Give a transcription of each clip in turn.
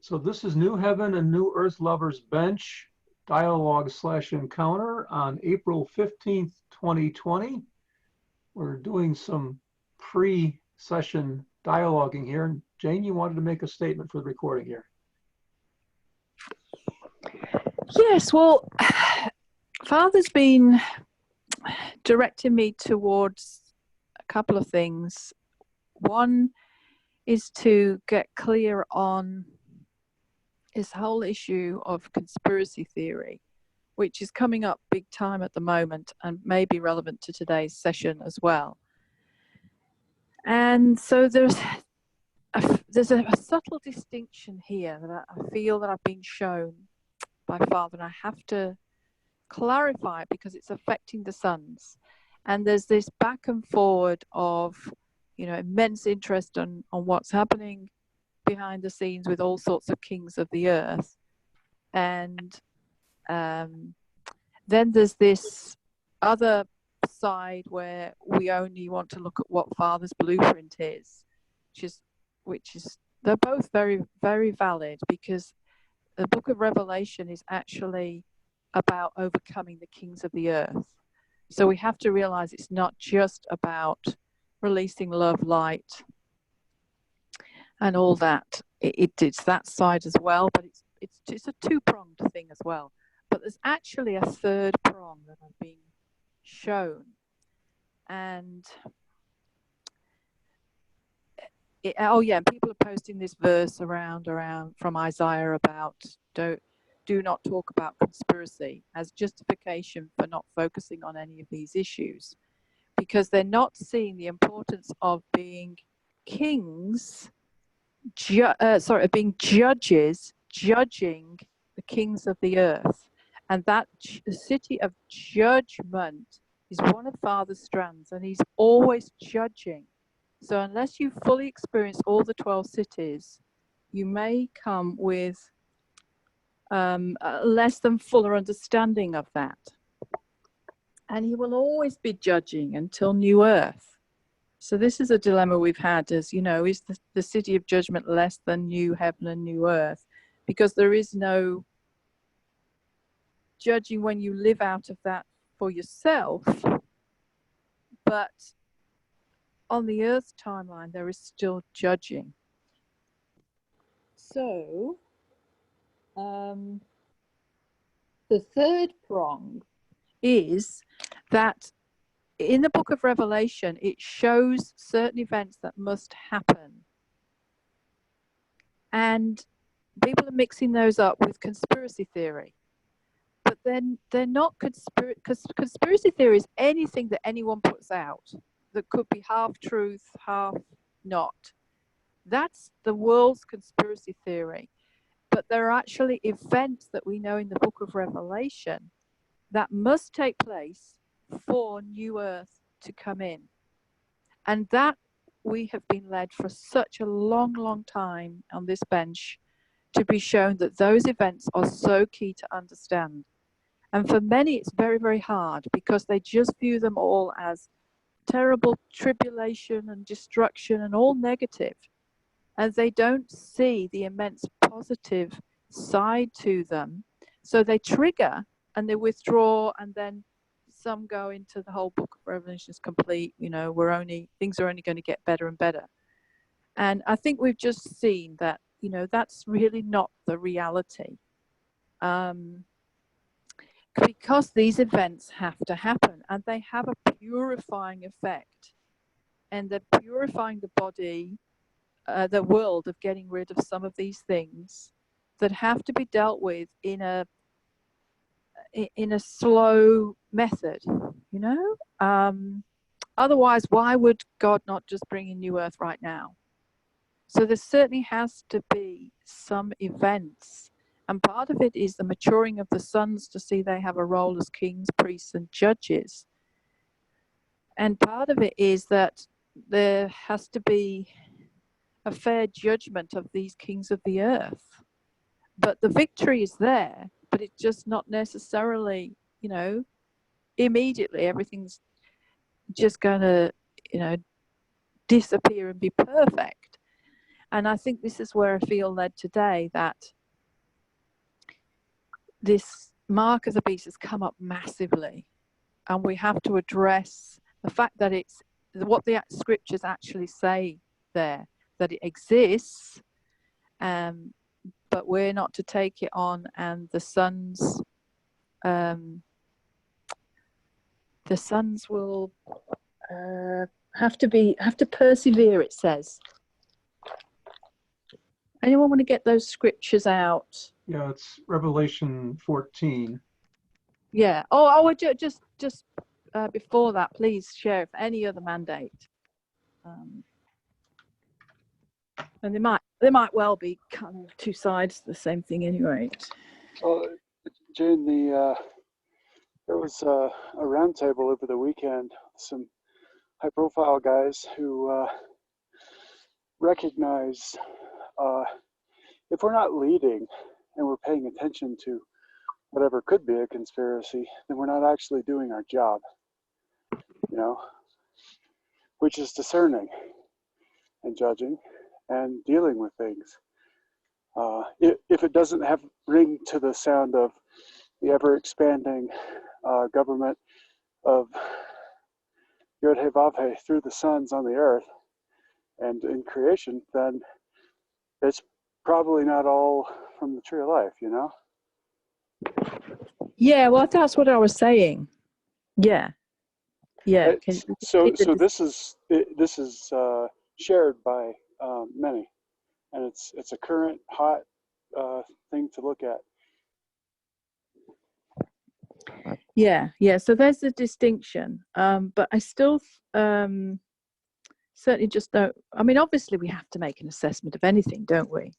So this is New Heaven and New Earth Lovers Bench Dialogue/Encounter on April 15th, 2020. We're doing some pre-session dialoguing here. And Jane, you wanted to make a statement for the recording here. Yes, well, Father's been directing me towards a couple of things. One is to get clear on this whole issue of conspiracy theory, which is coming up big time at the moment and may be relevant to today's session as well. And so there's a subtle distinction here that I feel that I've been shown by Father, and I have to clarify it because it's affecting the sons. And there's this back and forward of, immense interest on what's happening behind the scenes with all sorts of kings of the earth. And then there's this other side where we only want to look at what Father's blueprint is, which is they're both very, very valid, because the book of Revelation is actually about overcoming the kings of the earth. So we have to realize it's not just about releasing love, light, and all that. It's that side as well, but it's a two-pronged thing as well. But there's actually a third prong that I've been shown. And people are posting this verse around from Isaiah about do not talk about conspiracy as justification for not focusing on any of these issues, because they're not seeing the importance of being kings, being judges, judging the kings of the earth. And that the city of judgment is one of Father's strands, and he's always judging. So unless you fully experience all the 12 cities, you may come with a less than fuller understanding of that. And he will always be judging until new earth. So this is a dilemma we've had, is the city of judgment less than new heaven and new earth? Because there is no judging when you live out of that for yourself. But on the earth timeline, there is still judging. So the third prong is that in the book of Revelation, it shows certain events that must happen. And people are mixing those up with conspiracy theory. But then they're not conspiracy theory is anything that anyone puts out that could be half truth, half not. That's the world's conspiracy theory. But there are actually events that we know in the book of Revelation that must take place for new earth to come in. And that we have been led for such a long, long time on this bench to be shown that those events are so key to understand. And for many, it's very, very hard, because they just view them all as terrible tribulation and destruction and all negative. And they don't see the immense positive side to them. So they trigger and they withdraw, and then some go into the whole book of Revelation is complete. Things are only going to get better and better. And I think we've just seen that, that's really not the reality. Because these events have to happen, and they have a purifying effect, and they're purifying the body, the world, of getting rid of some of these things that have to be dealt with in a slow method, otherwise why would God not just bring in new earth right now? So there certainly has to be some events. And part of it is the maturing of the sons to see they have a role as kings, priests, and judges. And part of it is that there has to be a fair judgment of these kings of the earth. But the victory is there, but it's just not necessarily, immediately everything's just going to, disappear and be perfect. And I think this is where I feel led today, that this mark of the beast has come up massively, and we have to address the fact that it's what the scriptures actually say there, that it exists, but we're not to take it on, and the sons will have to persevere, it says. Anyone want to get those scriptures out? Yeah, it's Revelation 14. Yeah. Oh, just before that, please, Sheriff, any other mandate. And they might well be kind of two sides of the same thing anyway. Well, Jane, there was a roundtable over the weekend. Some high-profile guys who recognize if we're not leading and we're paying attention to whatever could be a conspiracy, then we're not actually doing our job, you know, which is discerning and judging and dealing with things. If it doesn't ring to the sound of the ever-expanding government of Yod He Vav He through the sons on the earth and in creation, then it's probably not all from the tree of life, you know? Yeah, well, that's what I was saying. Yeah. So this is shared by many, and it's a current hot thing to look at. Yeah. So there's a distinction, but I still certainly just don't. I mean, obviously, we have to make an assessment of anything, don't we?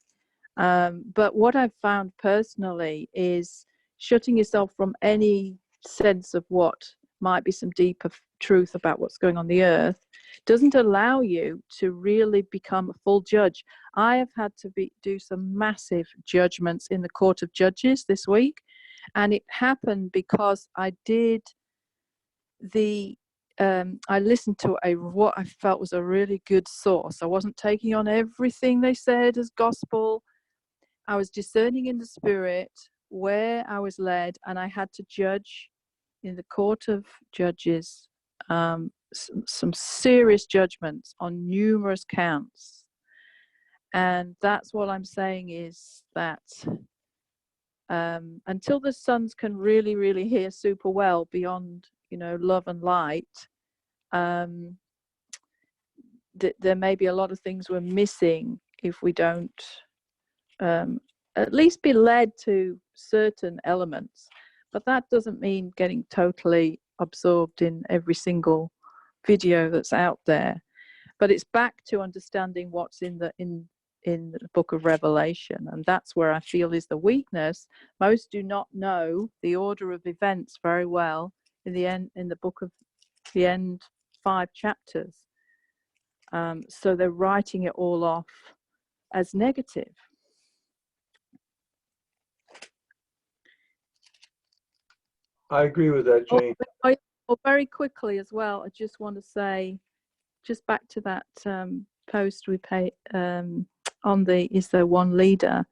But what I've found personally is shutting yourself from any sense of what might be some deeper truth about what's going on the earth doesn't allow you to really become a full judge. I have had to do some massive judgments in the Court of Judges this week, and it happened because I did I listened to what I felt was a really good source. I wasn't taking on everything they said as gospel. I was discerning in the spirit where I was led, and I had to judge in the Court of Judges some serious judgments on numerous counts. And that's what I'm saying, is that until the sons can really, really hear super well beyond, love and light, there may be a lot of things we're missing if we don't at least be led to certain elements. But that doesn't mean getting totally absorbed in every single video that's out there. But it's back to understanding what's in the book of Revelation, and that's where I feel is the weakness. Most do not know the order of events very well in the book of the end 5 chapters. So they're writing it all off as negative. I agree with that, Jane. Very quickly as well, I just want to say, just back to that post we pay on the Is There One Leader?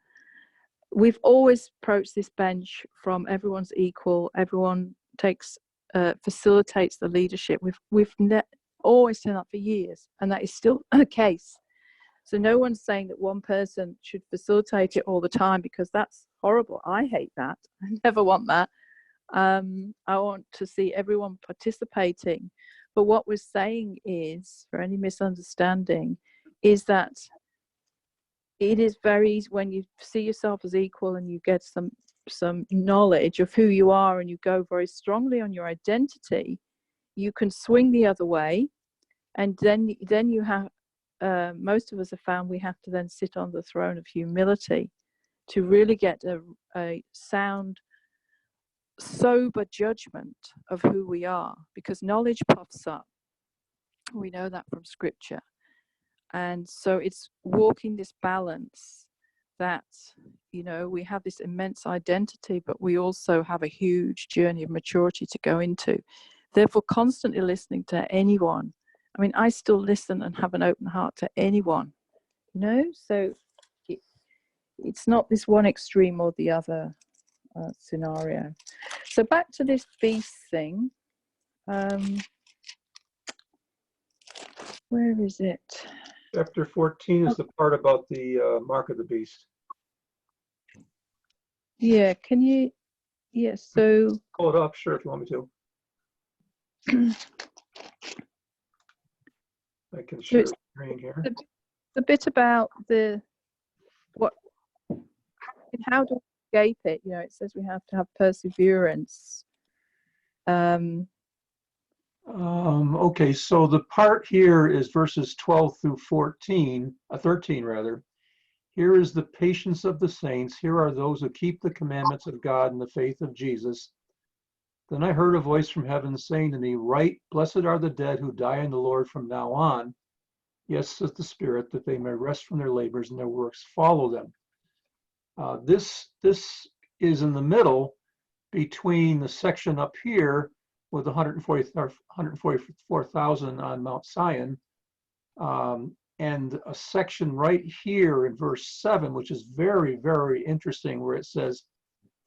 We've always approached this bench from everyone's equal, everyone facilitates the leadership. We've always done that for years, and that is still the case. So no one's saying that one person should facilitate it all the time, because that's horrible. I hate that. I never want that. I want to see everyone participating. But what we're saying is, for any misunderstanding, is that it is very easy when you see yourself as equal and you get some knowledge of who you are and you go very strongly on your identity, you can swing the other way. And then you have, most of us have found we have to then sit on the throne of humility to really get a sound, sober judgment of who we are, because knowledge puffs up. We know that from scripture. And so it's walking this balance that, we have this immense identity, but we also have a huge journey of maturity to go into. Therefore, constantly listening to anyone. I mean, I still listen and have an open heart to anyone So it's not this one extreme or the other scenario. So back to this beast thing. Where is it? Chapter 14 is the part about the mark of the beast. Yeah, can you? Yeah, so Pull it up, sure, if you want me to. I can So share it's screen here. the bit about how do we escape it? It says we have to have perseverance. Okay, so the part here is verses 12 through 13 rather. Here is the patience of the saints. Here are those who keep the commandments of God and the faith of Jesus. Then I heard a voice from heaven saying to me, "Write, blessed are the dead who die in the Lord from now on. Yes," says the Spirit, "that they may rest from their labors and their works follow them." This is in the middle between the section up here with 144,000 on Mount Zion, and a section right here in verse 7, which is very, very interesting, where it says,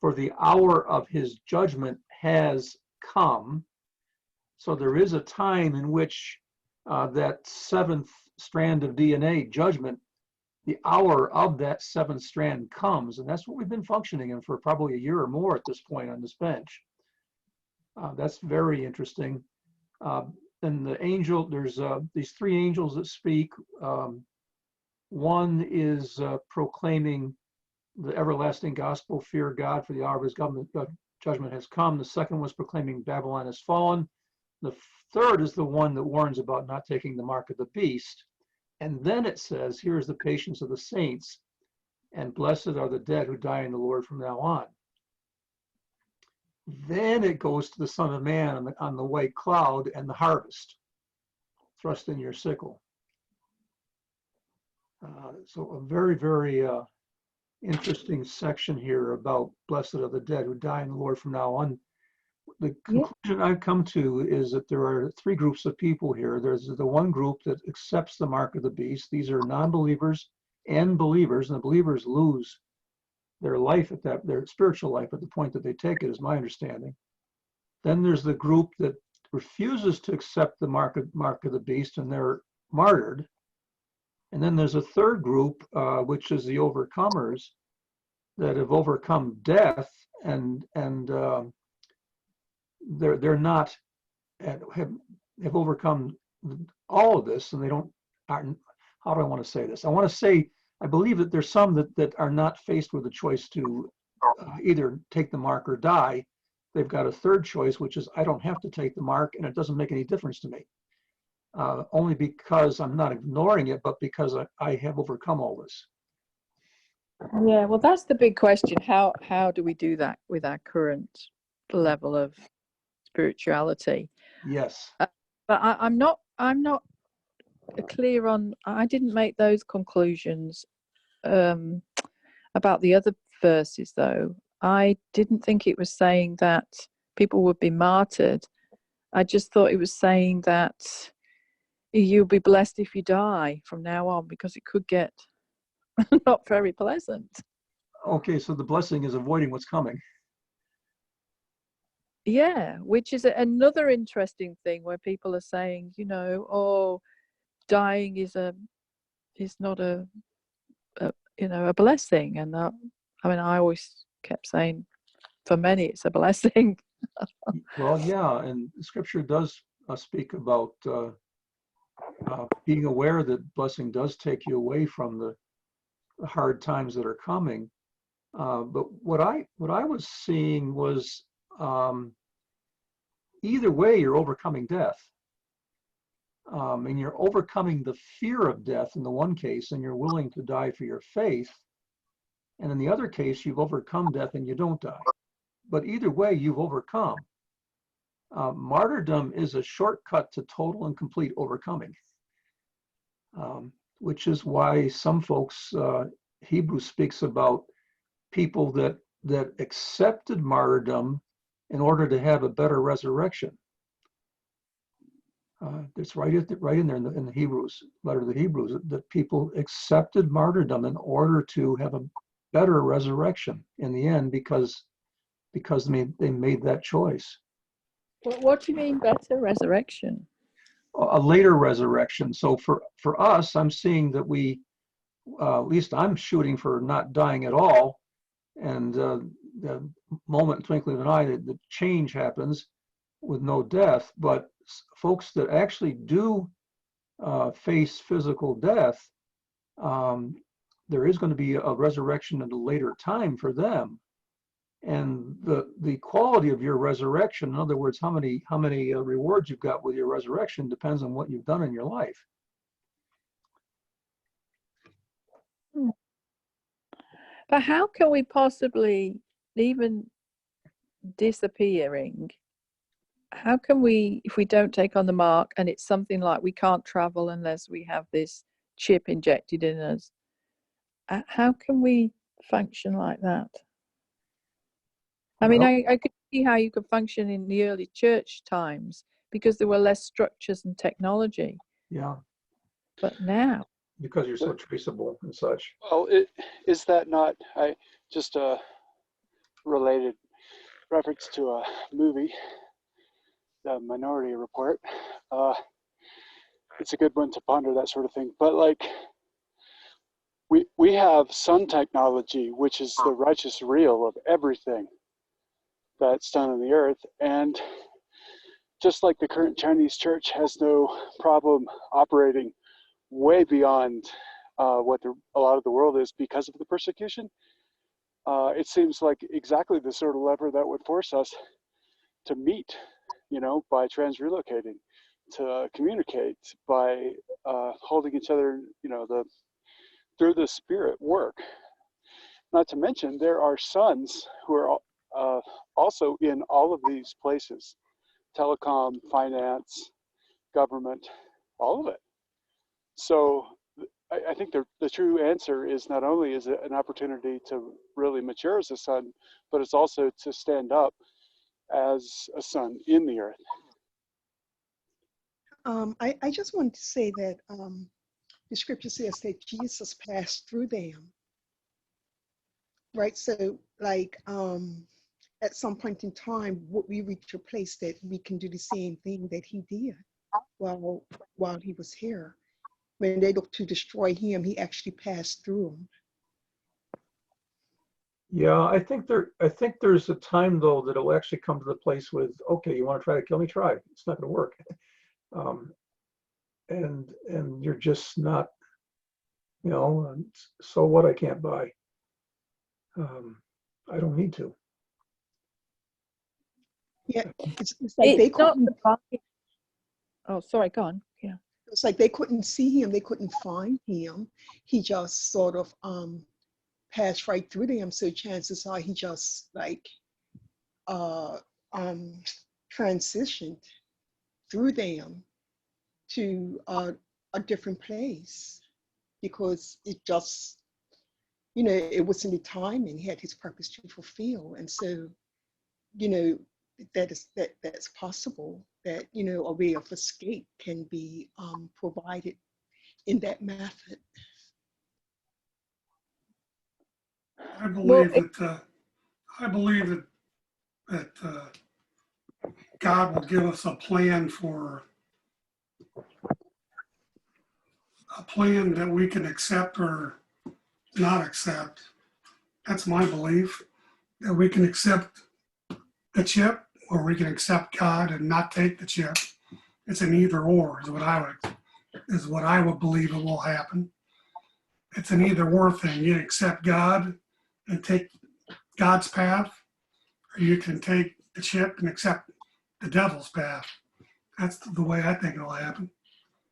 "For the hour of his judgment has come." So there is a time in which that seventh strand of DNA judgment, the hour of that seventh strand comes, and that's what we've been functioning in for probably a year or more at this point on this bench. That's very interesting. And the angel, there's these three angels that speak. One is proclaiming the everlasting gospel, fear God, for the hour of his judgment has come. The second was proclaiming Babylon has fallen. The third is the one that warns about not taking the mark of the beast. And then it says, "Here is the patience of the saints, and blessed are the dead who die in the Lord from now on." Then it goes to the Son of Man on the white cloud and the harvest. Thrust in your sickle. So a very, very interesting section here about blessed are the dead who die in the Lord from now on. The conclusion I've come to is that there are three groups of people here. There's the one group that accepts the mark of the beast. These are non-believers and believers, and the believers lose their life their spiritual life at the point that they take it, is my understanding. Then there's the group that refuses to accept the mark of the beast, and they're martyred. And then there's a third group, which is the overcomers that have overcome death, and they're not have overcome all of this, and they aren't. How do I want to say this? I want to say I believe that there's some that are not faced with a choice to either take the mark or die. They've got a third choice, which is I don't have to take the mark, and it doesn't make any difference to me. Only because I'm not ignoring it, but because I have overcome all this. Yeah, well, that's the big question. How do we do that with our current level of spirituality? Yes. But I'm not clear on. I didn't make those conclusions about the other verses, though. I didn't think it was saying that people would be martyred. I just thought it was saying that you'll be blessed if you die from now on, because it could get not very pleasant. Okay, so the blessing is avoiding what's coming. Yeah, which is another interesting thing where people are saying, oh, dying is not a blessing, and I always kept saying, for many it's a blessing. Well, yeah, and Scripture does speak about being aware that blessing does take you away from the hard times that are coming. But what I was seeing was either way, you're overcoming death. And you're overcoming the fear of death in the one case, and you're willing to die for your faith. And in the other case, you've overcome death and you don't die. But either way, you've overcome. Martyrdom is a shortcut to total and complete overcoming, which is why some folks, Hebrews speaks about people that accepted martyrdom in order to have a better resurrection. It's right in there in the Hebrews, letter to the Hebrews, that people accepted martyrdom in order to have a better resurrection in the end, because they made that choice. What do you mean better resurrection? A later resurrection. So for us, I'm seeing that at least I'm shooting for not dying at all. And the moment, twinkling of an eye, the change happens with no death. But folks that actually do face physical death, there is going to be a resurrection at a later time for them. And the quality of your resurrection, in other words, how many rewards you've got with your resurrection, depends on what you've done in your life. But how can we possibly, even disappearing, how can we, if we don't take on the mark and it's something like we can't travel unless we have this chip injected in us, how can we function like that? I mean, I could see how you could function in the early church times because there were less structures and technology. Yeah. But now, because you're so traceable and such. Well, is that not just a related reference to a movie, The Minority Report? It's a good one to ponder that sort of thing. But like, we have sun technology, which is the righteous real of everything that's done on the earth. And just like the current Chinese church has no problem operating way beyond what a lot of the world is because of the persecution, it seems like exactly the sort of lever that would force us to meet, by transrelocating, to communicate, by holding each other, through the spirit work. Not to mention, there are sons who are also in all of these places: telecom, finance, government, all of it. So I think the true answer is not only is it an opportunity to really mature as a son, but it's also to stand up as a son in the earth. I just wanted to say that the scripture says that Jesus passed through them, right? So like at some point in time, we reach a place that we can do the same thing that he did while he was here. When they looked to destroy him, he actually passed through them. Yeah, I think there's a time though that it'll actually come to the place with, okay, you want to try to kill me? Try. It's not going to work. And you're just not, so what? I can't buy. I don't need to. Yeah, it's like they couldn't. Oh, sorry, go on. Yeah. It's like they couldn't see him. They couldn't find him. He just sort of passed right through them. So chances are he just like transitioned through them to a different place, because it just, it wasn't the time, and he had his purpose to fulfill. And so, that's possible, that a way of escape can be provided in that method. I believe that God will give us a plan that we can accept or not accept. That's my belief, that we can accept the chip, or we can accept God and not take the chip. It's an either or is what I would believe it will happen. It's an either or thing. You accept God and take God's path, or you can take the chip and accept the devil's path. That's the way I think it'll happen.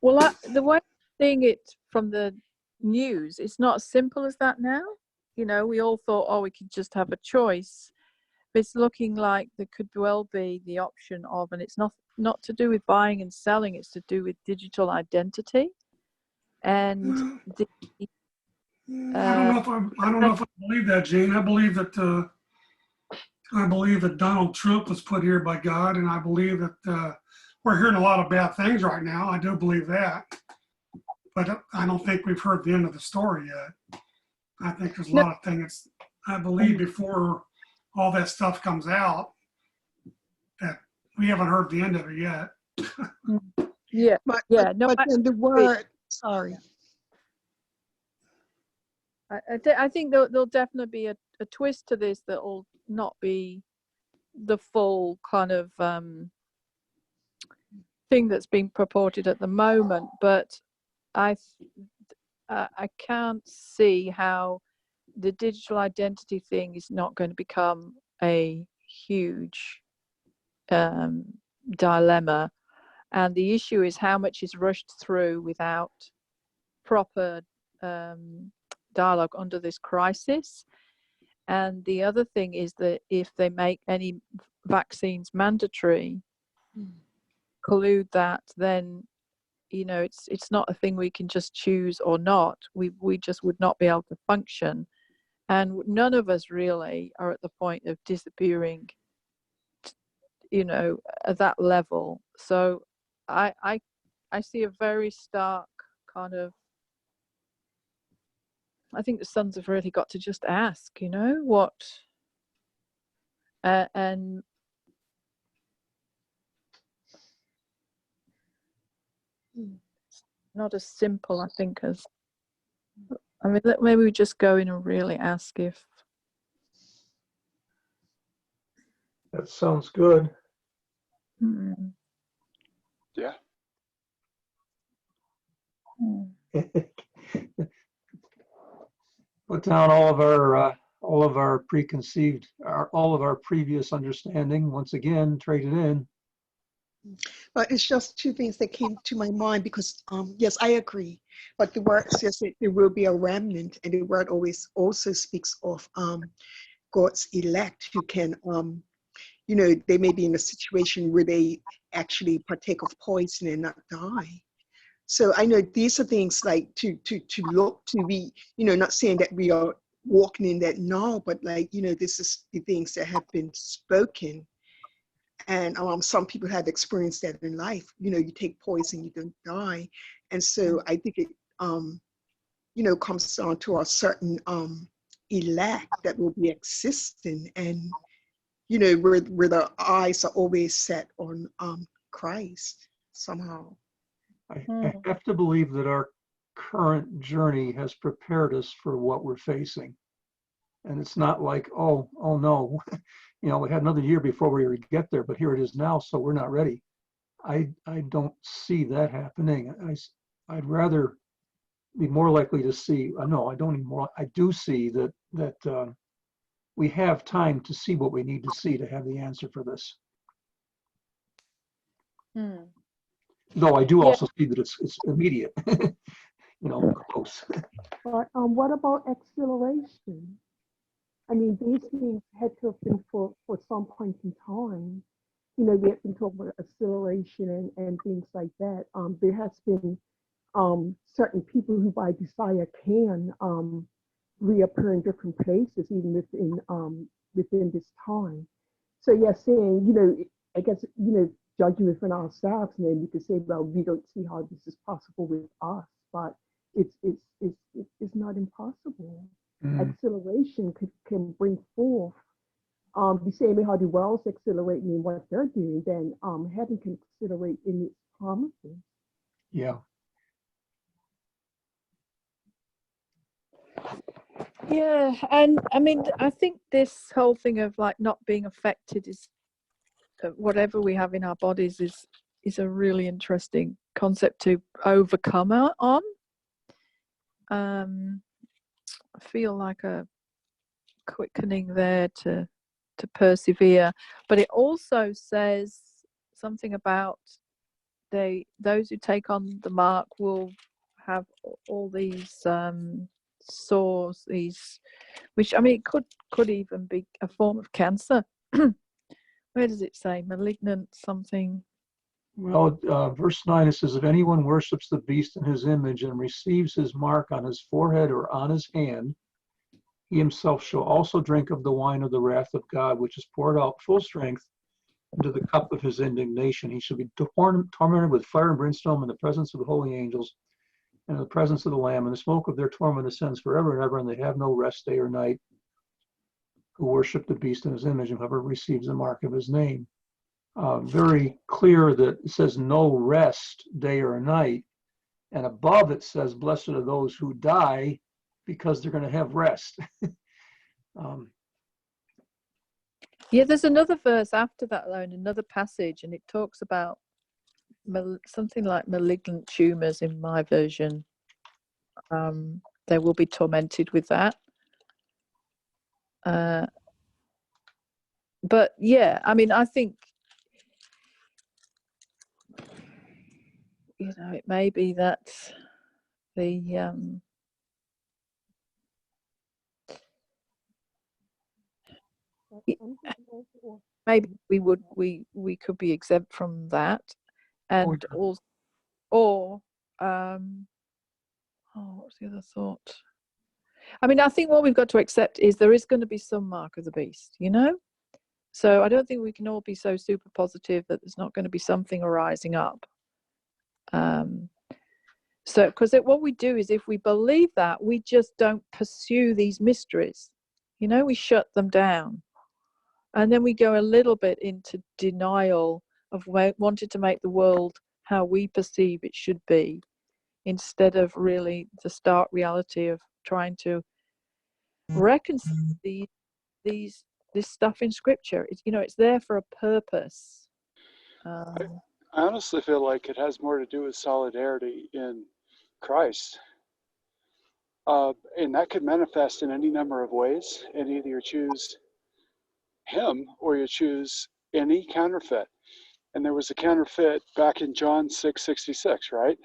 Well, the way I'm seeing it from the news, it's not as simple as that now. We all thought, we could just have a choice. But it's looking like there could well be the option of, and it's not to do with buying and selling, it's to do with digital identity. And I don't know if I believe that, Jane. I believe that Donald Trump was put here by God, and I believe that we're hearing a lot of bad things right now. I do believe that. But I don't think we've heard the end of the story yet. I think there's a lot of things, I believe, before all that stuff comes out, that we haven't heard the end of it yet. Yeah, But, yeah. No, but then the word, sorry. I think there'll definitely be a twist to this that will not be the full kind of thing that's being purported at the moment. But I can't see how the digital identity thing is not going to become a huge dilemma. And the issue is how much is rushed through without proper dialogue under this crisis. And the other thing is that if they make any vaccines mandatory, collude that, then it's not a thing we can just choose or not. We just would not be able to function, and none of us really are at the point of disappearing, at that level. So I see a very stark kind of. I think the sons have really got to just ask, what, and it's not as simple, I think, as, maybe we just go in and really ask if. That sounds good. Yeah. Put down all of our preconceived, all of our previous understanding. Once again, trade it in. But it's just two things that came to my mind because, yes, I agree. But the word says that there will be a remnant, and the word always also speaks of God's elect who can, they may be in a situation where they actually partake of poison and not die. So I know these are things like to look to be, not saying that we are walking in that now, but like, this is the things that have been spoken. And some people have experienced that in life. You take poison, you don't die. And so I think it, comes down to a certain elect that will be existing, and, where the eyes are always set on Christ somehow. I have to believe that our current journey has prepared us for what we're facing. And it's not like, oh no, we had another year before we would get there, but here it is now, so we're not ready. I don't see that happening. I'd rather be more likely to see, no, I don't anymore. I do see that we have time to see what we need to see to have the answer for this. Though I do also see that it's immediate, close. But what about acceleration? I mean, these things had to have been for some point in time. We have been talking about acceleration and things like that. There has been certain people who by desire can reappear in different places, even within this time. So yes, saying, I guess, judging within ourselves, and then we could say, well, we don't see how this is possible with us, but it's not impossible. Acceleration can bring forth the same way how the world's accelerating in what they're doing, then heaven can accelerate in its promises. Yeah. Yeah, and I mean, I think this whole thing of like not being affected is whatever we have in our bodies is a really interesting concept to overcome on. I feel like a quickening there to persevere, but it also says something about those who take on the mark will have all these sores, which I mean could even be a form of cancer. Where does it say malignant something? Well, verse 9, it says, if anyone worships the beast in his image and receives his mark on his forehead or on his hand, he himself shall also drink of the wine of the wrath of God, which is poured out full strength into the cup of his indignation. He shall be tormented with fire and brimstone in the presence of the holy angels and in the presence of the Lamb, and the smoke of their torment ascends forever and ever, and they have no rest day or night who worship the beast in his image, and whoever receives the mark of his name. Very clear that it says no rest day or night, and above it says, blessed are those who die because they're going to have rest. Yeah, there's another verse after that, though, in another passage, and it talks about something like malignant tumors in my version. They will be tormented with that. But yeah, I mean, I think, you know, it may be that the maybe we could be exempt from that, and also, or what's the other thought? I mean, I think what we've got to accept is there is going to be some mark of the beast, you know. So I don't think we can all be so super positive that there's not going to be something arising up. So, because what we do is, if we believe that, we just don't pursue these mysteries, you know, we shut them down. And then we go a little bit into denial of wanting to make the world how we perceive it should be, instead of really the stark reality of trying to reconcile this stuff in Scripture. It's, you know, it's there for a purpose. I honestly feel like it has more to do with solidarity in Christ. And that could manifest in any number of ways, and either you choose him or you choose any counterfeit. And there was a counterfeit back in John 6:66, right?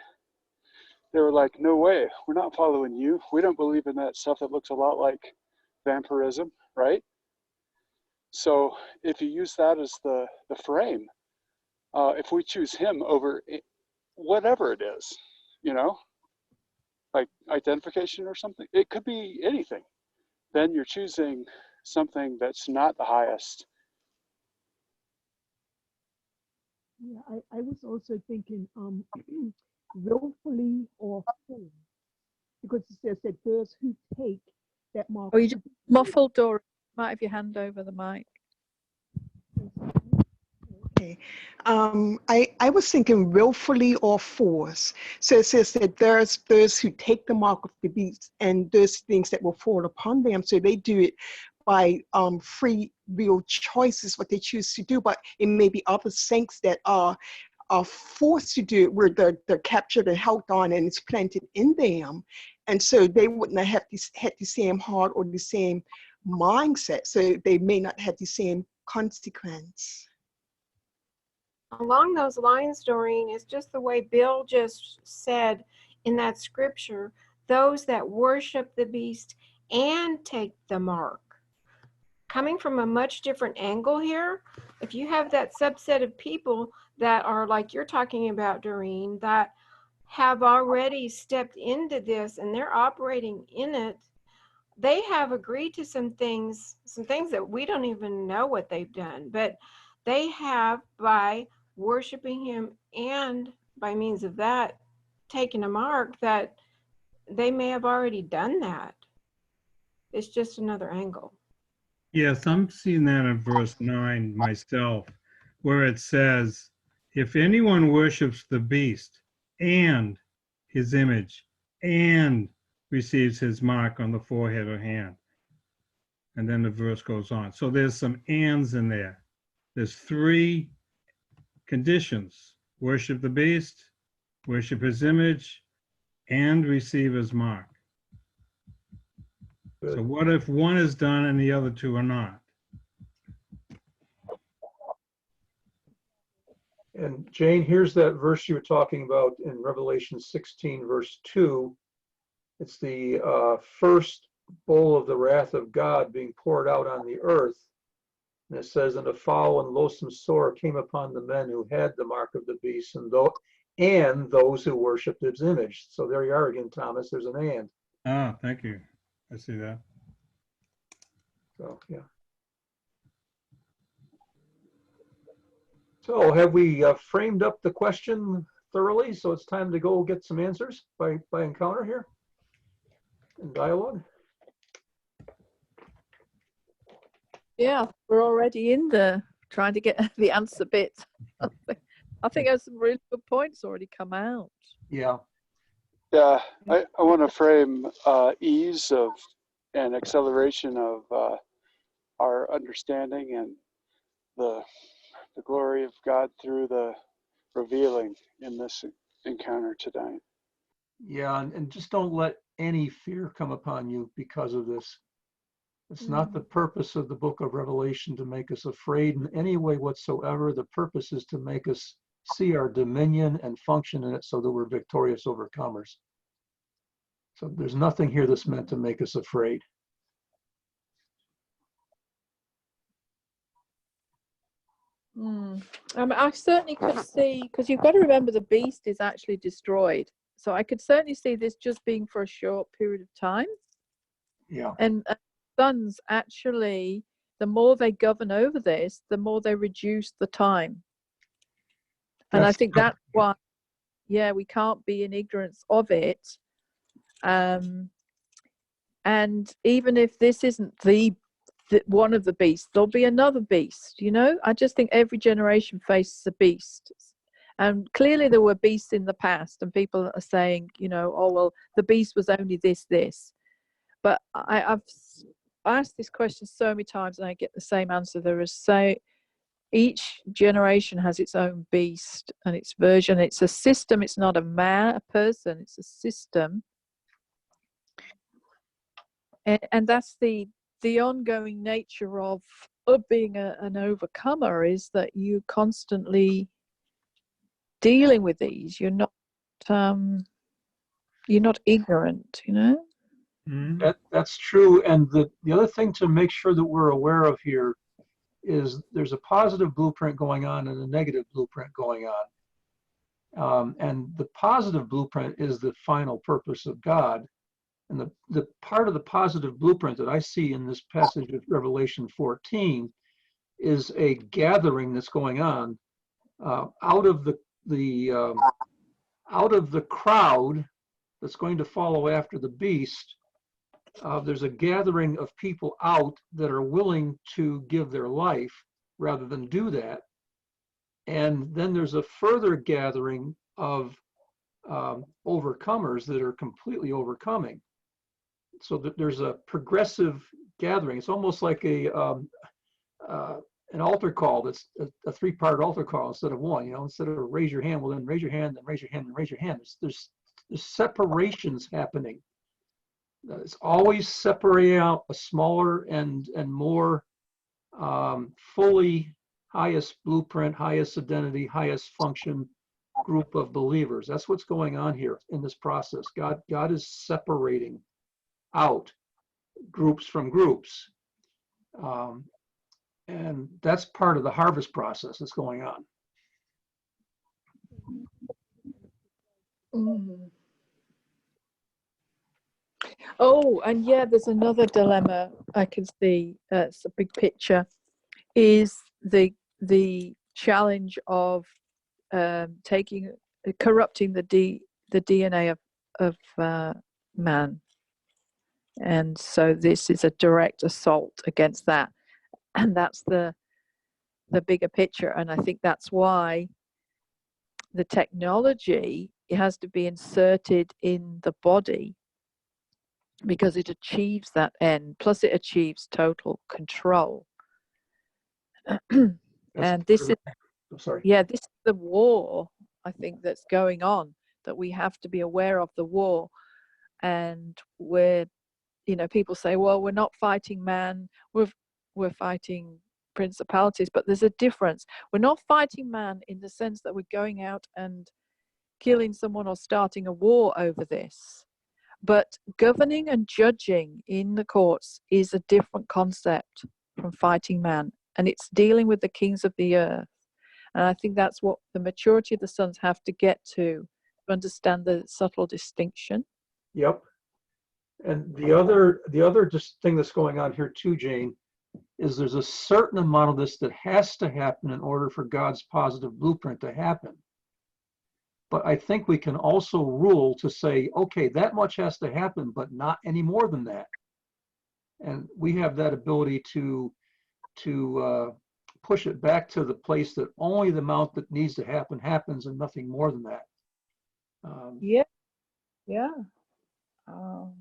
They were like, no way, we're not following you. We don't believe in that stuff that looks a lot like vampirism, right? So if you use that as the frame, if we choose him over whatever it is, you know, like identification or something, it could be anything, then you're choosing something that's not the highest. Yeah, I was also thinking willfully or forced, because it says that those who take that mark. Oh, you just muffled, Dora. Might have your hand over the mic. Okay. I was thinking willfully or force. So it says that there's those who take the mark of the beast and those things that will fall upon them. So they do it by free will choices, what they choose to do. But it may be other saints that are forced to do it, where they're captured and held on and it's planted in them. And so they wouldn't have had the same heart or the same mindset. So they may not have the same consequence. Along those lines, Doreen, it's just the way Bill just said in that scripture, those that worship the beast and take the mark. Coming from a much different angle here, if you have that subset of people that are like you're talking about, Doreen, that have already stepped into this and they're operating in it, they have agreed to some things that we don't even know what they've done, but they have, by worshiping him and by means of that taking a mark, that they may have already done that. It's just another angle. Yes, I'm seeing that in verse 9 myself, where it says, if anyone worships the beast and his image and receives his mark on the forehead or hand. And then the verse goes on. So there's some ands in there. There's three conditions: worship the beast, worship his image, and receive his mark. Good. So what if one is done and the other two are not? And Jane, here's that verse you were talking about in Revelation 16, verse 2. It's the first bowl of the wrath of God being poured out on the earth. And it says, and a foul and loathsome sore came upon the men who had the mark of the beast and those who worshiped its image. So there you are again, Thomas. There's an and. Ah, thank you. I see that. So, yeah. So have we framed up the question thoroughly? So it's time to go get some answers by encounter here in dialogue. Yeah, we're already in the trying to get the answer bit. I think there's some really good points already come out. Yeah. Yeah, I want to frame ease of and acceleration of our understanding and the glory of God through the revealing in this encounter tonight. Yeah, and just don't let any fear come upon you because of this. It's not the purpose of the book of Revelation to make us afraid in any way whatsoever. The purpose is to make us see our dominion and function in it so that we're victorious overcomers. So there's nothing here that's meant to make us afraid. I certainly could see, because you've got to remember the beast is actually destroyed. So I could certainly see this just being for a short period of time. Yeah. And sons actually, the more they govern over this, the more they reduce the time. And I think that's why, yeah, we can't be in ignorance of it. And even if this isn't the one of the beasts, there'll be another beast, you know? I just think every generation faces a beast. And clearly there were beasts in the past, and people are saying, you know, oh, well, the beast was only this. But I've asked this question so many times and I get the same answer. There is each generation has its own beast and its version. It's a system. It's not a person. It's a system. And that's the ongoing nature of being an overcomer, is that you constantly dealing with these. You're not ignorant, you know. That's true. And the other thing to make sure that we're aware of here is there's a positive blueprint going on and a negative blueprint going on. And the positive blueprint is the final purpose of God. And the part of the positive blueprint that I see in this passage of Revelation 14 is a gathering that's going on out of the crowd that's going to follow after the beast. There's a gathering of people out that are willing to give their life rather than do that. And then there's a further gathering of overcomers that are completely overcoming. So that there's a progressive gathering. It's almost like an altar call that's a three-part altar call instead of one. You know, instead of raise your hand, well then raise your hand, then raise your hand, then raise your hand. There's separations happening. It's always separating out a smaller and more fully highest blueprint, highest identity, highest function group of believers. That's what's going on here in this process. God is separating out groups from groups. And that's part of the harvest process that's going on. Oh, and yeah, there's another dilemma I can see. It's a big picture. Is the challenge of corrupting the DNA of man, and so this is a direct assault against that, and that's the bigger picture. And I think that's why the technology, it has to be inserted in the body, because it achieves that end. Plus, it achieves total control. And this is, this is the war, I think, that's going on, that we have to be aware of the war. And we're, you know, people say, well, we're not fighting man, we're fighting principalities, but there's a difference. We're not fighting man in the sense that we're going out and killing someone or starting a war over this. But governing and judging in the courts is a different concept from fighting man. And it's dealing with the kings of the earth. And I think that's what the maturity of the sons have to get to understand the subtle distinction. Yep. And the other just thing that's going on here too, Jane, is there's a certain amount of this that has to happen in order for God's positive blueprint to happen. But I think we can also rule to say, okay, that much has to happen, but not any more than that. And we have that ability to push it back to the place that only the amount that needs to happen happens and nothing more than that. Yeah, yeah. Um,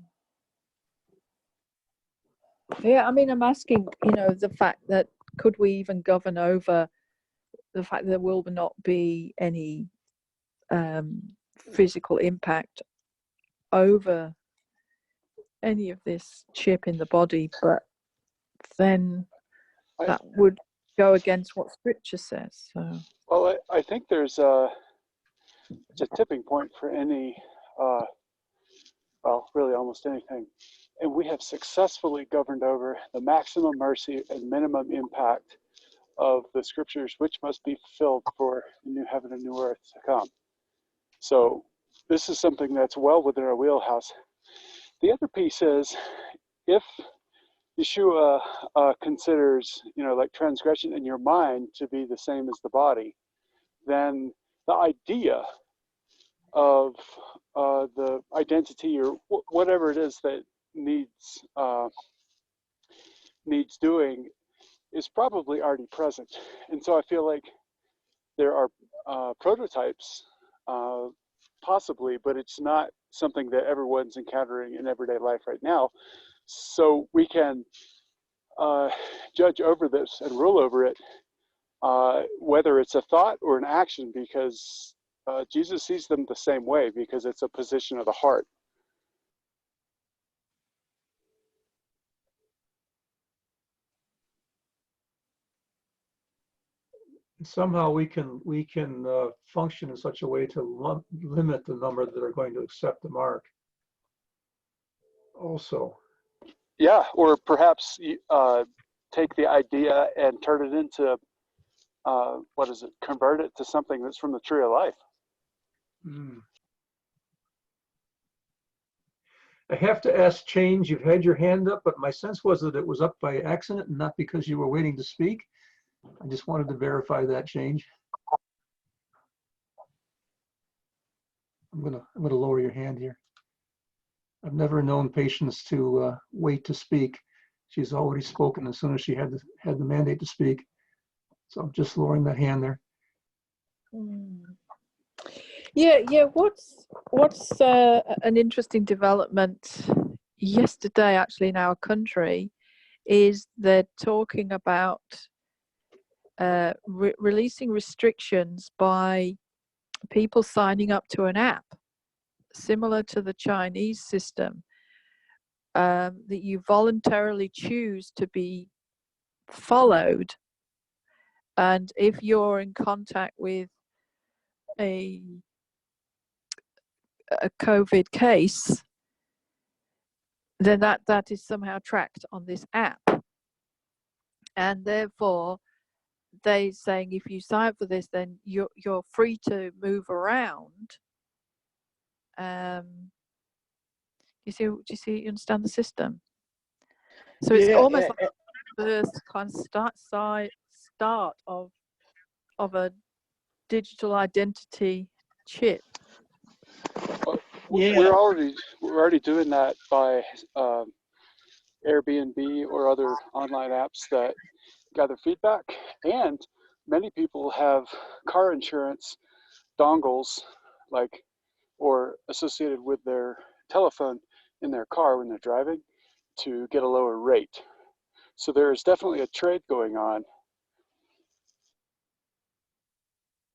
yeah, I mean, I'm asking, the fact that could we even govern over the fact that there will not be any physical impact over any of this chip in the body, but then that would go against what scripture says. So, well, I think there's a tipping point for any, well, really almost anything. And we have successfully governed over the maximum mercy and minimum impact of the scriptures, which must be fulfilled for the new heaven and new earth to come. So this is something that's well within our wheelhouse. The other piece is, if Yeshua considers, like transgression in your mind to be the same as the body, then the idea of the identity or whatever it is that needs doing is probably already present. And so I feel like there are prototypes, possibly, but it's not something that everyone's encountering in everyday life right now. So we can judge over this and rule over it, whether it's a thought or an action, because Jesus sees them the same way, because it's a position of the heart. Somehow we can function in such a way to limit the number that are going to accept the mark. Also, yeah, or perhaps take the idea and turn it into convert it to something that's from the tree of life. I have to ask Change, you've had your hand up, but my sense was that it was up by accident and not because you were waiting to speak. I just wanted to verify that, Change. I'm gonna lower your hand here. I've never known Patience to wait to speak. She's already spoken as soon as she had the mandate to speak. So I'm just lowering that hand there. Yeah. What's an interesting development yesterday, actually, in our country, is they're talking about releasing restrictions by people signing up to an app similar to the Chinese system, that you voluntarily choose to be followed, and if you're in contact with a COVID case, then that is somehow tracked on this app, and therefore they're saying if you sign up for this, then you're free to move around. You understand the system? So it's almost like the first kind of start of a digital identity chip. We're already doing that by Airbnb or other online apps that gather feedback, and many people have car insurance dongles, or associated with their telephone in their car when they're driving, to get a lower rate. So there is definitely a trade going on.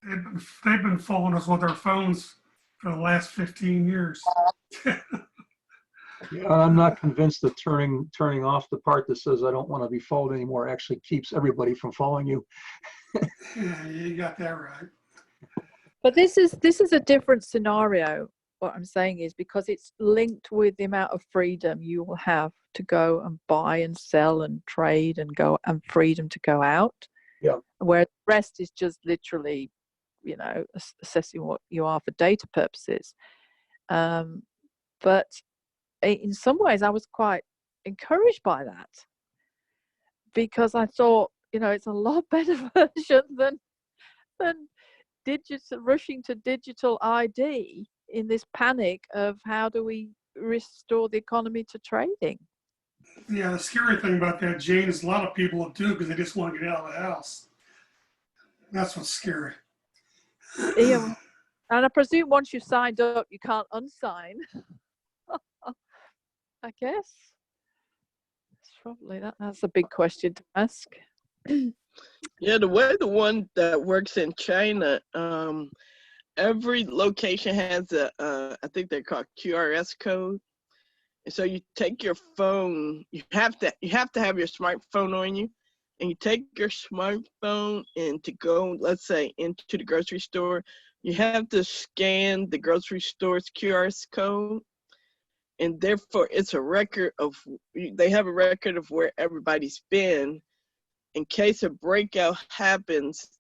They've been following us with our phones for the last 15 years. Yeah, I'm not convinced that turning off the part that says I don't want to be followed anymore actually keeps everybody from following you. Yeah, you got that right. But this is a different scenario. What I'm saying is, because it's linked with the amount of freedom you will have to go and buy and sell and trade and go, and freedom to go out. Yeah. Where the rest is just literally, assessing what you are for data purposes. But in some ways, I was quite encouraged by that. because I thought, it's a lot better version than rushing to digital ID in this panic of how do we restore the economy to trading. Yeah, the scary thing about that, Jane, is a lot of people will do it because they just want to get out of the house. That's what's scary. Yeah, and I presume once you've signed up, you can't unsign. I guess. It's probably that's a big question to ask. Yeah, the one that works in China, every location has I think they're called QRS code. And so you take your phone, you have to have your smartphone on you, and you take your smartphone and to go, let's say, into the grocery store, you have to scan the grocery store's QRS code. And therefore it's they have a record of where everybody's been in case a breakout happens,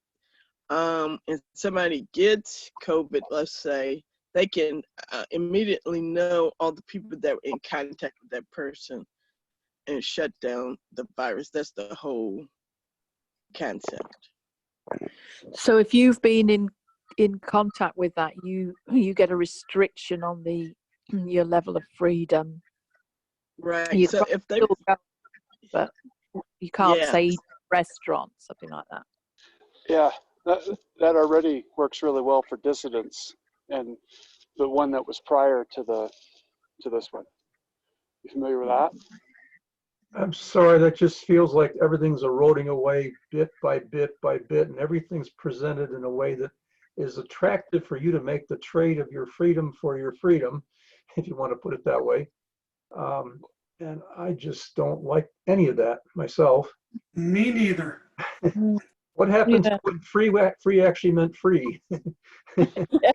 and somebody gets COVID, let's say, they can immediately know all the people that were in contact with that person and shut down the virus. That's the whole concept. So if you've been in contact with that, you get a restriction on your level of freedom. Right. You so if they, go, but you can't yeah. say restaurant, something like that. Yeah, that already works really well for dissidents, and the one that was prior to this one. You familiar with that? I'm sorry, that just feels like everything's eroding away bit by bit by bit, and everything's presented in a way that is attractive for you to make the trade of your freedom for your freedom, if you want to put it that way. And I just don't like any of that myself. Me neither. What happens when free actually meant free?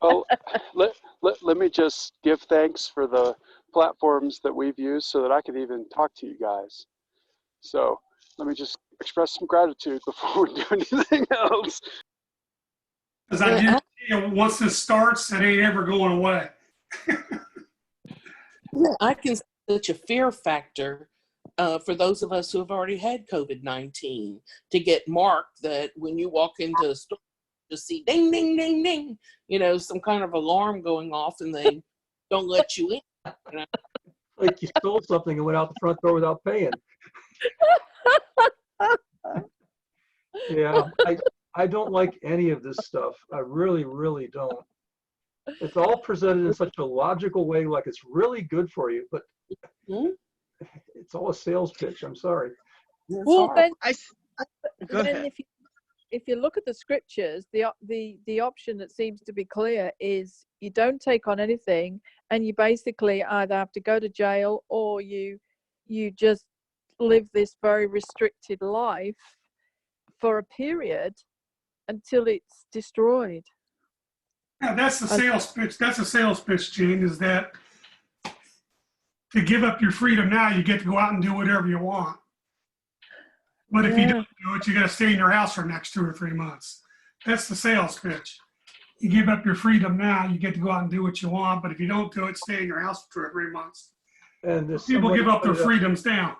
Well, let me just give thanks for the platforms that we've used so that I could even talk to you guys. So let me just express some gratitude before we do anything else. Because I do, once this starts, it ain't ever going away. I can see such a fear factor for those of us who have already had COVID-19 to get marked that when you walk into a store, you see ding, ding, ding, ding, some kind of alarm going off and they don't let you in. Like you stole something and went out the front door without paying. Yeah, I don't like any of this stuff. I really, really don't. It's all presented in such a logical way, like it's really good for you, but it's all a sales pitch. I'm sorry. Well, then, Go ahead. if you look at the scriptures, the option that seems to be clear is you don't take on anything, and you basically either have to go to jail or you just live this very restricted life for a period until it's destroyed. Yeah, that's the sales pitch. That's a sales pitch, Gene, is that to give up your freedom now, you get to go out and do whatever you want. But if you don't do it, you got to stay in your house for the next 2 or 3 months. That's the sales pitch. You give up your freedom now, you get to go out and do what you want. But if you don't do it, stay in your house for 2 or 3 months. And People give up their freedoms down.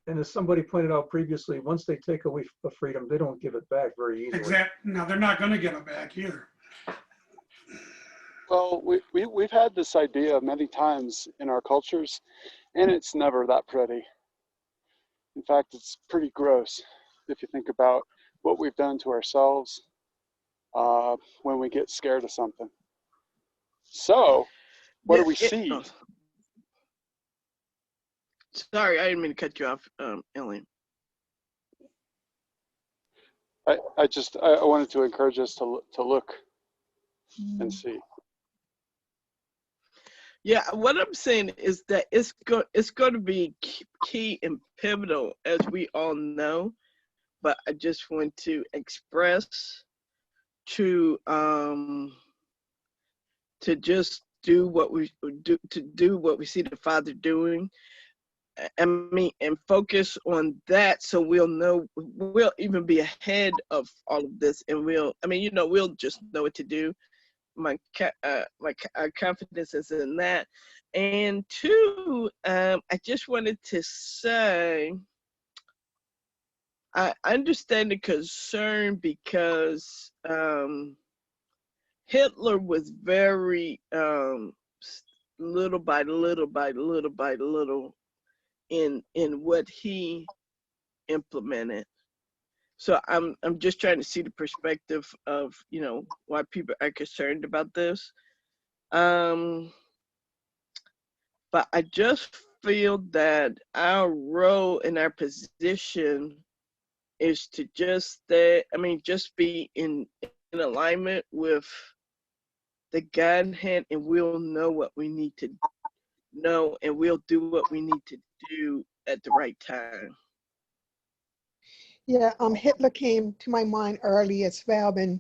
And as somebody pointed out previously, once they take away the freedom, they don't give it back very easily. Exactly. No, they're not going to give it back either. Well, we've had this idea many times in our cultures, and it's never that pretty. In fact, it's pretty gross if you think about what we've done to ourselves when we get scared of something. So, what do we see? Sorry, I didn't mean to cut you off, Ellen. I wanted to encourage us to look and see. Yeah, what I'm saying is that it's going to be key and pivotal, as we all know. But I just want to express to just do what we do, to do what we see the Father doing. And focus on that, so we'll know, we'll even be ahead of all of this, and we'll just know what to do. My confidence is in that. And two, I just wanted to say I understand the concern because Hitler was very little by little by little by little in what he implemented. So I'm just trying to see the perspective of, you know, why people are concerned about this. But I just feel that our role and our position is to just just be in alignment with the Godhead, and we'll know what we need to know, and we'll do what we need to do at the right time. Yeah, Hitler came to my mind early as well, and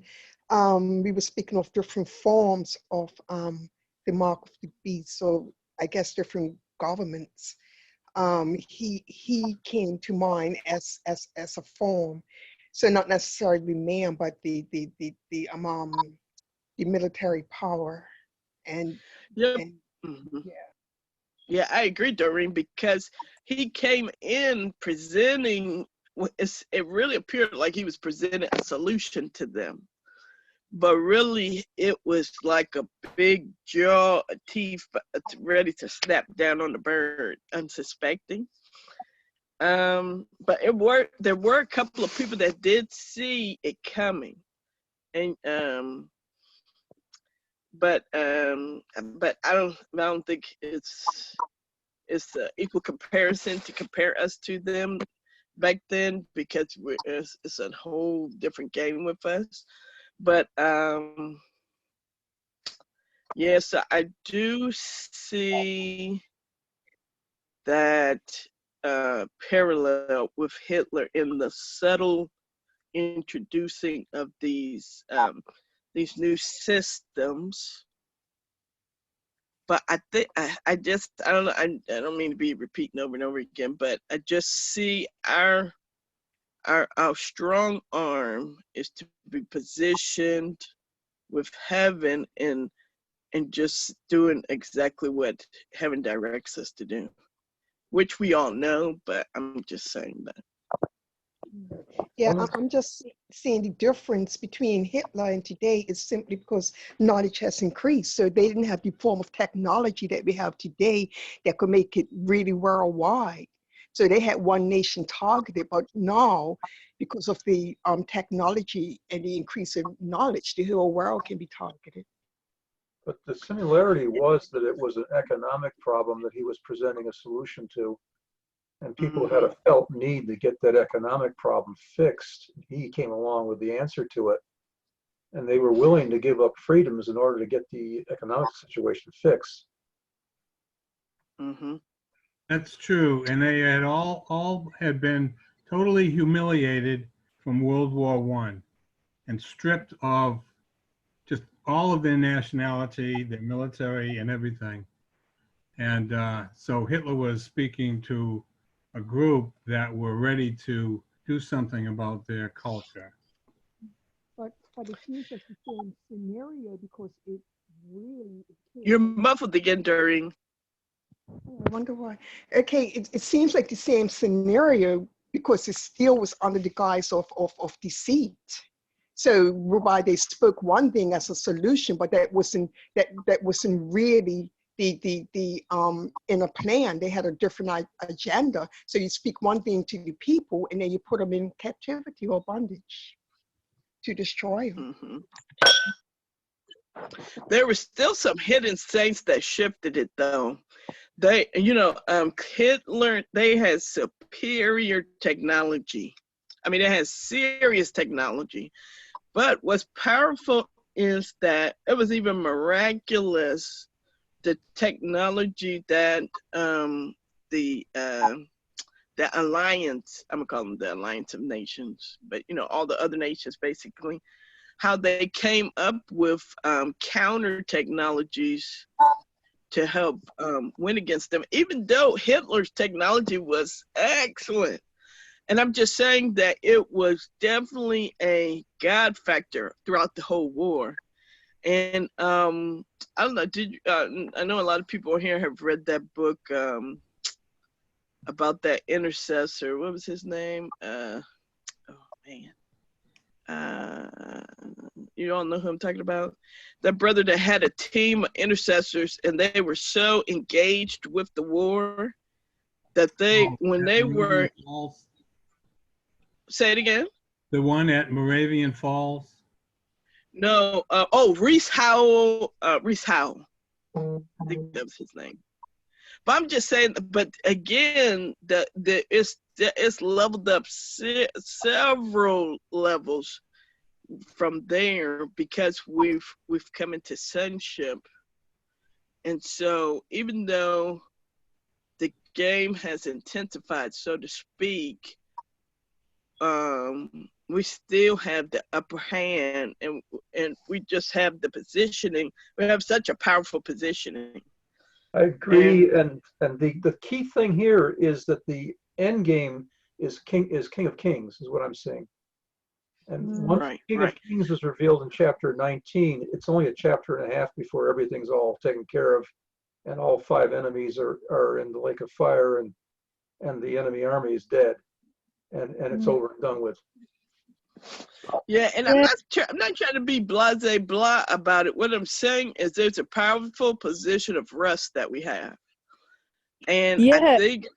we were speaking of different forms of the mark of the beast. So I guess different governments. He came to mind as a form. So not necessarily man, but the military power, and Yep. and yeah. Yeah, I agree, Doreen, because he came in presenting, it really appeared like he was presenting a solution to them. But really, it was like a big jaw, a teeth ready to snap down on the bird, unsuspecting. But there were a couple of people that did see it coming. And but I don't think it's an equal comparison to compare us to them back then, because it's a whole different game with us. But yes, I do see that parallel with Hitler in the subtle introducing of these new systems. But I think I don't know, I don't mean to be repeating over and over again, but I just see our strong arm is to be positioned with heaven and just doing exactly what heaven directs us to do, which we all know, but I'm just saying that. Yeah, I'm just seeing the difference between Hitler and today is simply because knowledge has increased. So they didn't have the form of technology that we have today that could make it really worldwide. So they had one nation targeted, but now, because of the technology and the increase in knowledge, the whole world can be targeted. But the similarity was that it was an economic problem that he was presenting a solution to. And people had a felt need to get that economic problem fixed. He came along with the answer to it. And they were willing to give up freedoms in order to get the economic situation fixed. That's true. And they had all had been totally humiliated from World War I and stripped of just all of their nationality, their military, and everything. And so Hitler was speaking to a group that were ready to do something about their culture. But it seems like the same scenario because it really. You're muffled again, Doreen. I wonder why. Okay, it seems like the same scenario because it still was under the guise of deceit. So whereby they spoke one thing as a solution, but that wasn't really the inner plan. They had a different agenda. So you speak one thing to the people, and then you put them in captivity or bondage to destroy them. There were still some hidden saints that shifted it, though. They, Hitler, they had superior technology. I mean, it has serious technology. But what's powerful is that it was even miraculous, the technology that the alliance, I'm gonna call them the Alliance of Nations, but all the other nations basically, how they came up with counter technologies to help win against them, even though Hitler's technology was excellent. And I'm just saying that it was definitely a God factor throughout the whole war. And I don't know, I know a lot of people here have read that book about that intercessor. What was his name? man. You all know who I'm talking about? That brother that had a team of intercessors and they were so engaged with the war that when they were, Falls. say it again. The one at Moravian Falls. No, Reese Howell. Reese Howell. I think that was his name. But I'm just saying. But again, it's leveled up several levels from there because we've come into sonship, and so even though the game has intensified, so to speak, we still have the upper hand, and we just have the positioning. We have such a powerful positioning. I agree, and the key thing here is that the end game is King of Kings, is what I'm saying. And once King of Kings is revealed in chapter 19, it's only a chapter and a half before everything's all taken care of, and all 5 enemies are in the lake of fire, and the enemy army is dead, and it's over and done with. Yeah, and I'm not trying to be blase blah about it. What I'm saying is there's a powerful position of rest that we have. And I think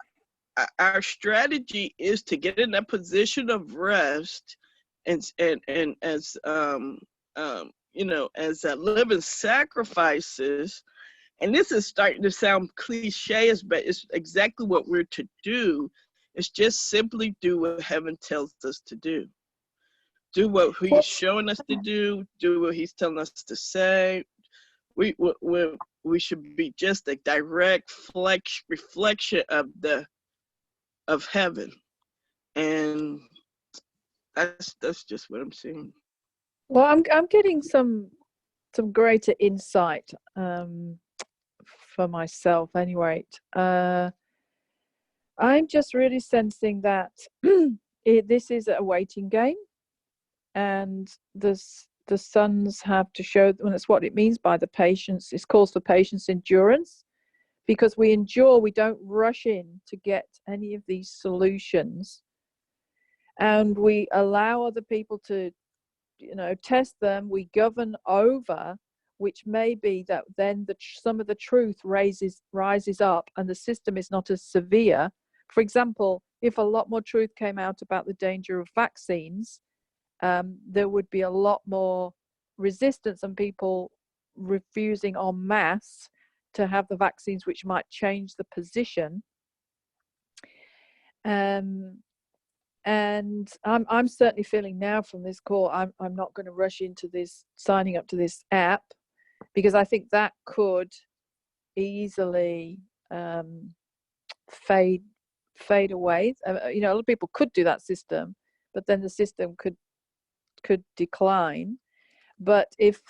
our strategy is to get in that position of rest and as as living sacrifices. And this is starting to sound cliche, but it's exactly what we're to do. It's just simply do what heaven tells us to do. Do what he's showing us to do what he's telling us to say. We should be just a direct reflection of heaven. And that's just what I'm seeing. Well, I'm getting some greater insight for myself anyway. I'm just really sensing that this is a waiting game, and the sons have to show, and that's what it means by the patience. It calls for patience, endurance, because we endure. We don't rush in to get any of these solutions, and we allow other people to, test them. We govern over, which may be that then some of the truth rises up, and the system is not as severe. For example, if a lot more truth came out about the danger of vaccines, there would be a lot more resistance and people refusing en masse to have the vaccines, which might change the position. And I'm certainly feeling now from this call, I'm not going to rush into this signing up to this app, because I think that could easily fade away. A lot of people could do that system, but then the system could decline. But if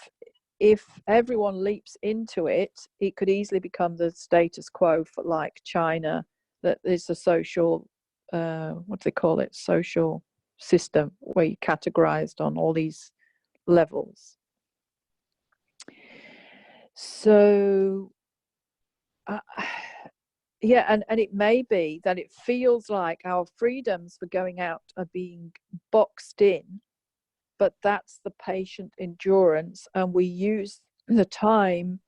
everyone leaps into it, it could easily become the status quo for like China, that is a social what do they call it, social system where you're categorized on all these levels. So and it may be that it feels like our freedoms for going out are being boxed in, but that's the patient endurance, and we use the time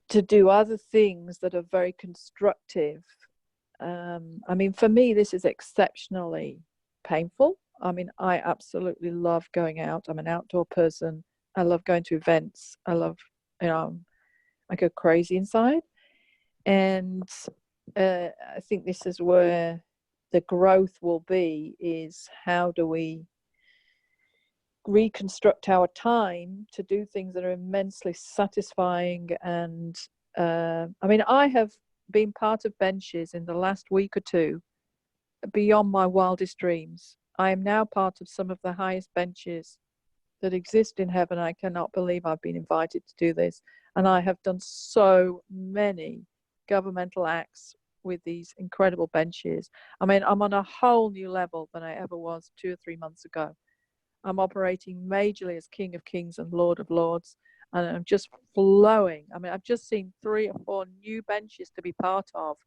to do other things that are very constructive. For me, this is exceptionally painful. I absolutely love going out. I'm an outdoor person. I love going to events. I love, I go crazy inside. And I think this is where the growth will be, is how do we reconstruct our time to do things that are immensely satisfying. And I have been part of benches in the last week or two beyond my wildest dreams. I am now part of some of the highest benches that exist in heaven. I cannot believe I've been invited to do this, and I have done so many governmental acts with these incredible benches. I'm on a whole new level than I ever was 2 or 3 months ago. I'm operating majorly as King of Kings and Lord of Lords, and I'm just flowing. I've just seen 3 or 4 new benches to be part of,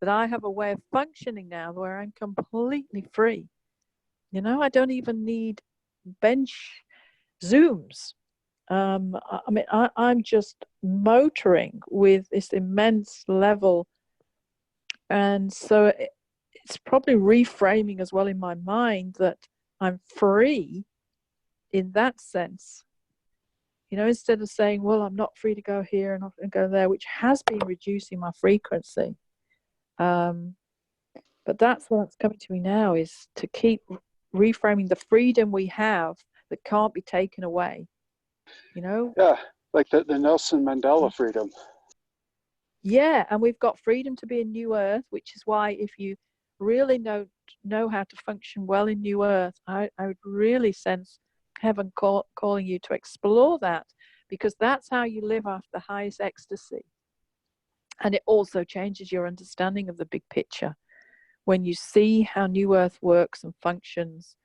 that I have a way of functioning now where I'm completely free. You know, I don't even need bench Zooms. I mean, I'm just motoring with this immense level. And so it's probably reframing as well in my mind that I'm free in that sense. You know, instead of saying, well, I'm not free to go here and go there, which has been reducing my frequency. But that's what's coming to me now, is to keep reframing the freedom we have that can't be taken away. You know? Yeah, like the Nelson Mandela freedom. Yeah, and we've got freedom to be in New Earth, which is why if you really know how to function well in New Earth, I would really sense heaven calling you to explore that, because that's how you live after the highest ecstasy. And it also changes your understanding of the big picture when you see how New Earth works and functions.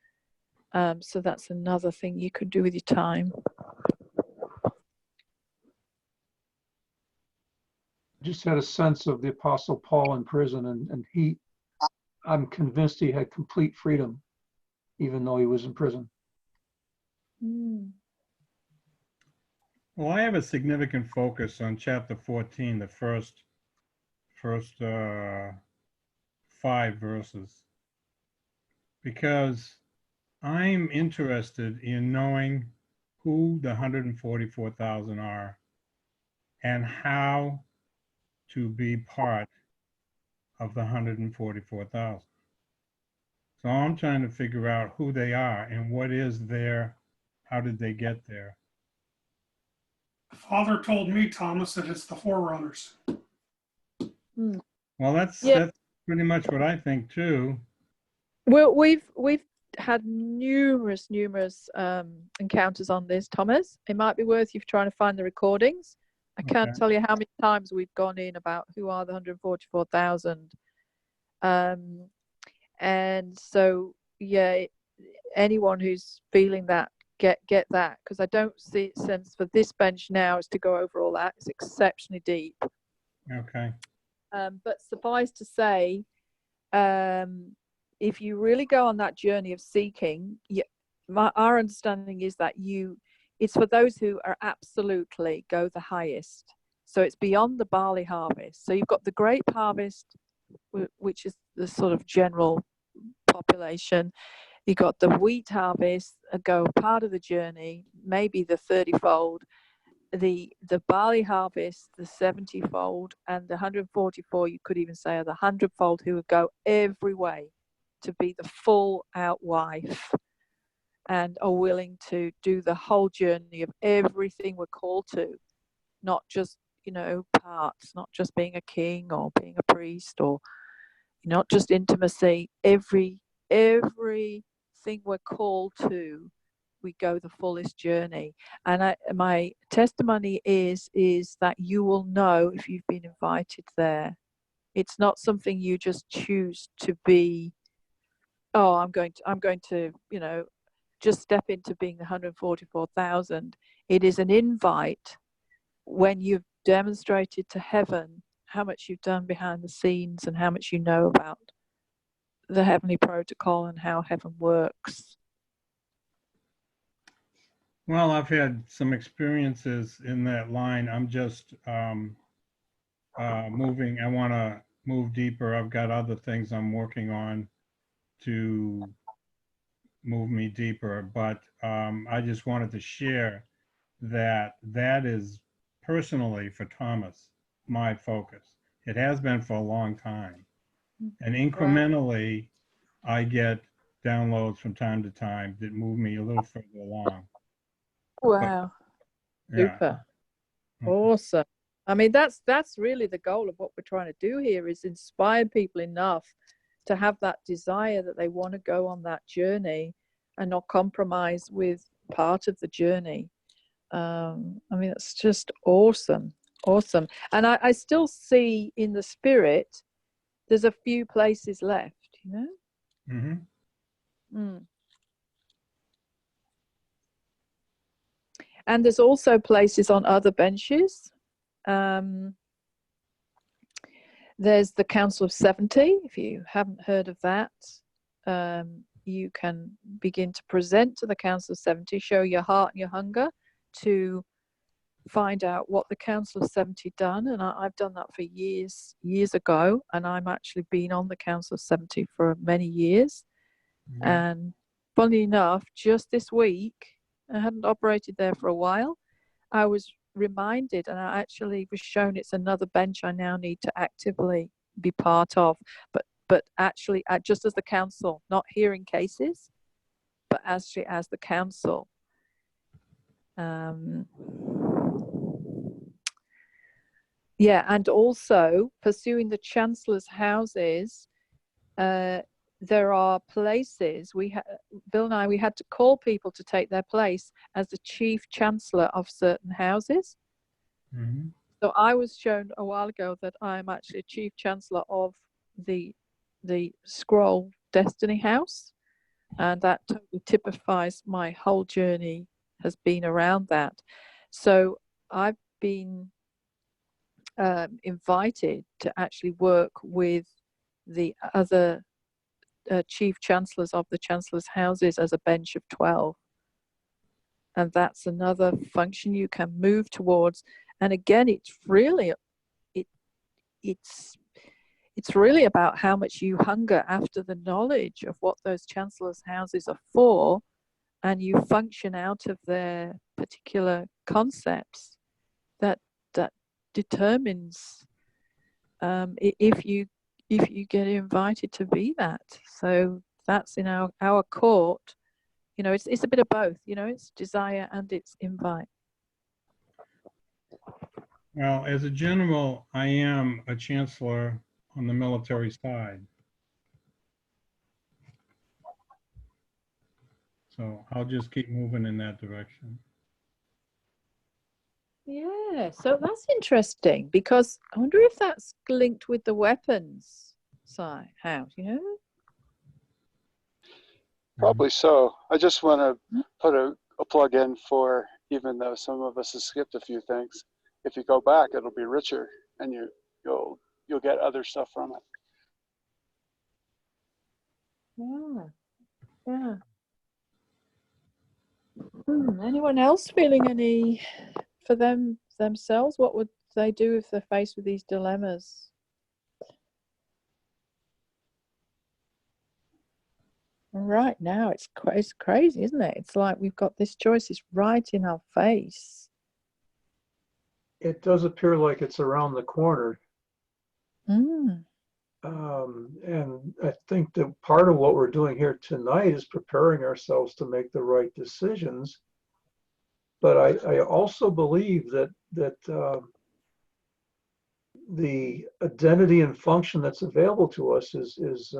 So that's another thing you could do with your time. Just had a sense of the Apostle Paul in prison, and I'm convinced he had complete freedom, even though he was in prison. Well, I have a significant focus on chapter 14, the first 5 verses, because I'm interested in knowing who the 144,000 are and how to be part of the 144,000. So I'm trying to figure out who they are and what is how did they get there? Father told me, Thomas, that it's the forerunners. Well, that's pretty much what I think too. Well, we've had numerous encounters on this, Thomas. It might be worth you trying to find the recordings. I can't tell you how many times we've gone in about who are the 144,000. And so, yeah, anyone who's feeling that, get that, because I don't see sense for this bench now is to go over all that. It's exceptionally deep. Okay. But suffice to say, if you really go on that journey of seeking, our understanding is that it's for those who are absolutely go the highest. So it's beyond the barley harvest. So you've got the grape harvest, which is the sort of general population. You got the wheat harvest, go part of the journey, maybe the 30-fold, the barley harvest, the 70-fold, and the 144, you could even say, are the 100-fold, who would go every way to be the full out wife and are willing to do the whole journey of everything we're called to, not just, parts, not just being a king or being a priest, or not just intimacy, everything we're called to, we go the fullest journey. And my testimony is that you will know if you've been invited there. It's not something you just choose to be, oh, I'm going to just step into being the 144,000. It is an invite when you've demonstrated to heaven how much you've done behind the scenes and how much you know about the heavenly protocol and how heaven works. Well, I've had some experiences in that line. I'm just moving. I want to move deeper. I've got other things I'm working on to move me deeper, but I just wanted to share that is personally for Thomas my focus. It has been for a long time, and incrementally I get downloads from time to time that move me a little further along. Wow. But, super. Okay. Awesome. I mean, that's really the goal of what we're trying to do here, is inspire people enough to have that desire that they want to go on that journey and not compromise with part of the journey. I mean, it's just awesome. And I still see in the spirit, there's a few places left, And there's also places on other benches. There's the Council of 70, if you haven't heard of that. you can begin to present to the Council of 70, show your heart and your hunger to find out what the Council of 70 done. And I've done that for years ago, and I'm actually been on the Council of 70 for many years. Mhm. And funnily enough, just this week, I hadn't operated there for a while, I was reminded, and I actually was shown it's another bench I now need to actively be part of, but actually just as the council, not hearing cases, but actually as the council. Yeah, and also pursuing the Chancellor's houses. There are places Bill and I, we had to call people to take their place as the chief chancellor of certain houses. Mhm. So I was shown a while ago that I'm actually chief chancellor of the Scroll Destiny House, and that totally typifies my whole journey has been around that. So I've been invited to actually work with the other chief chancellors of the chancellors' houses as a bench of 12, and that's another function you can move towards. And again, it's really it's really about how much you hunger after the knowledge of what those chancellors' houses are for, and you function out of their particular concepts. That determines if you get invited to be that. So that's in our court. You know, it's a bit of both. You know, it's desire and it's invite. Well, as a general, I am a chancellor on the military side. So I'll just keep moving in that direction. Yeah, so that's interesting, because I wonder if that's linked with the weapons side house, you know? Probably so. I just want to put a plug in for, even though some of us have skipped a few things, if you go back, it'll be richer, and you'll get other stuff from it. Yeah. Anyone else feeling any for themselves? What would they do if they're faced with these dilemmas? Right now, it's crazy, isn't it? It's like we've got this choice is right in our face. It does appear like it's around the corner. Mm. And I think that part of what we're doing here tonight is preparing ourselves to make the right decisions. But I also believe that the identity and function that's available to us is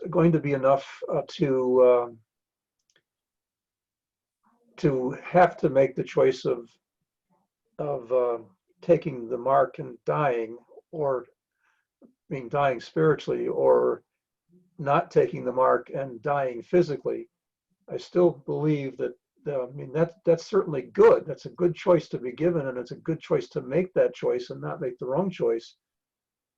going to be enough to have to make the choice of taking the mark and dying, or dying spiritually, or not taking the mark and dying physically. I still believe that that's certainly good. That's a good choice to be given, and it's a good choice to make that choice and not make the wrong choice.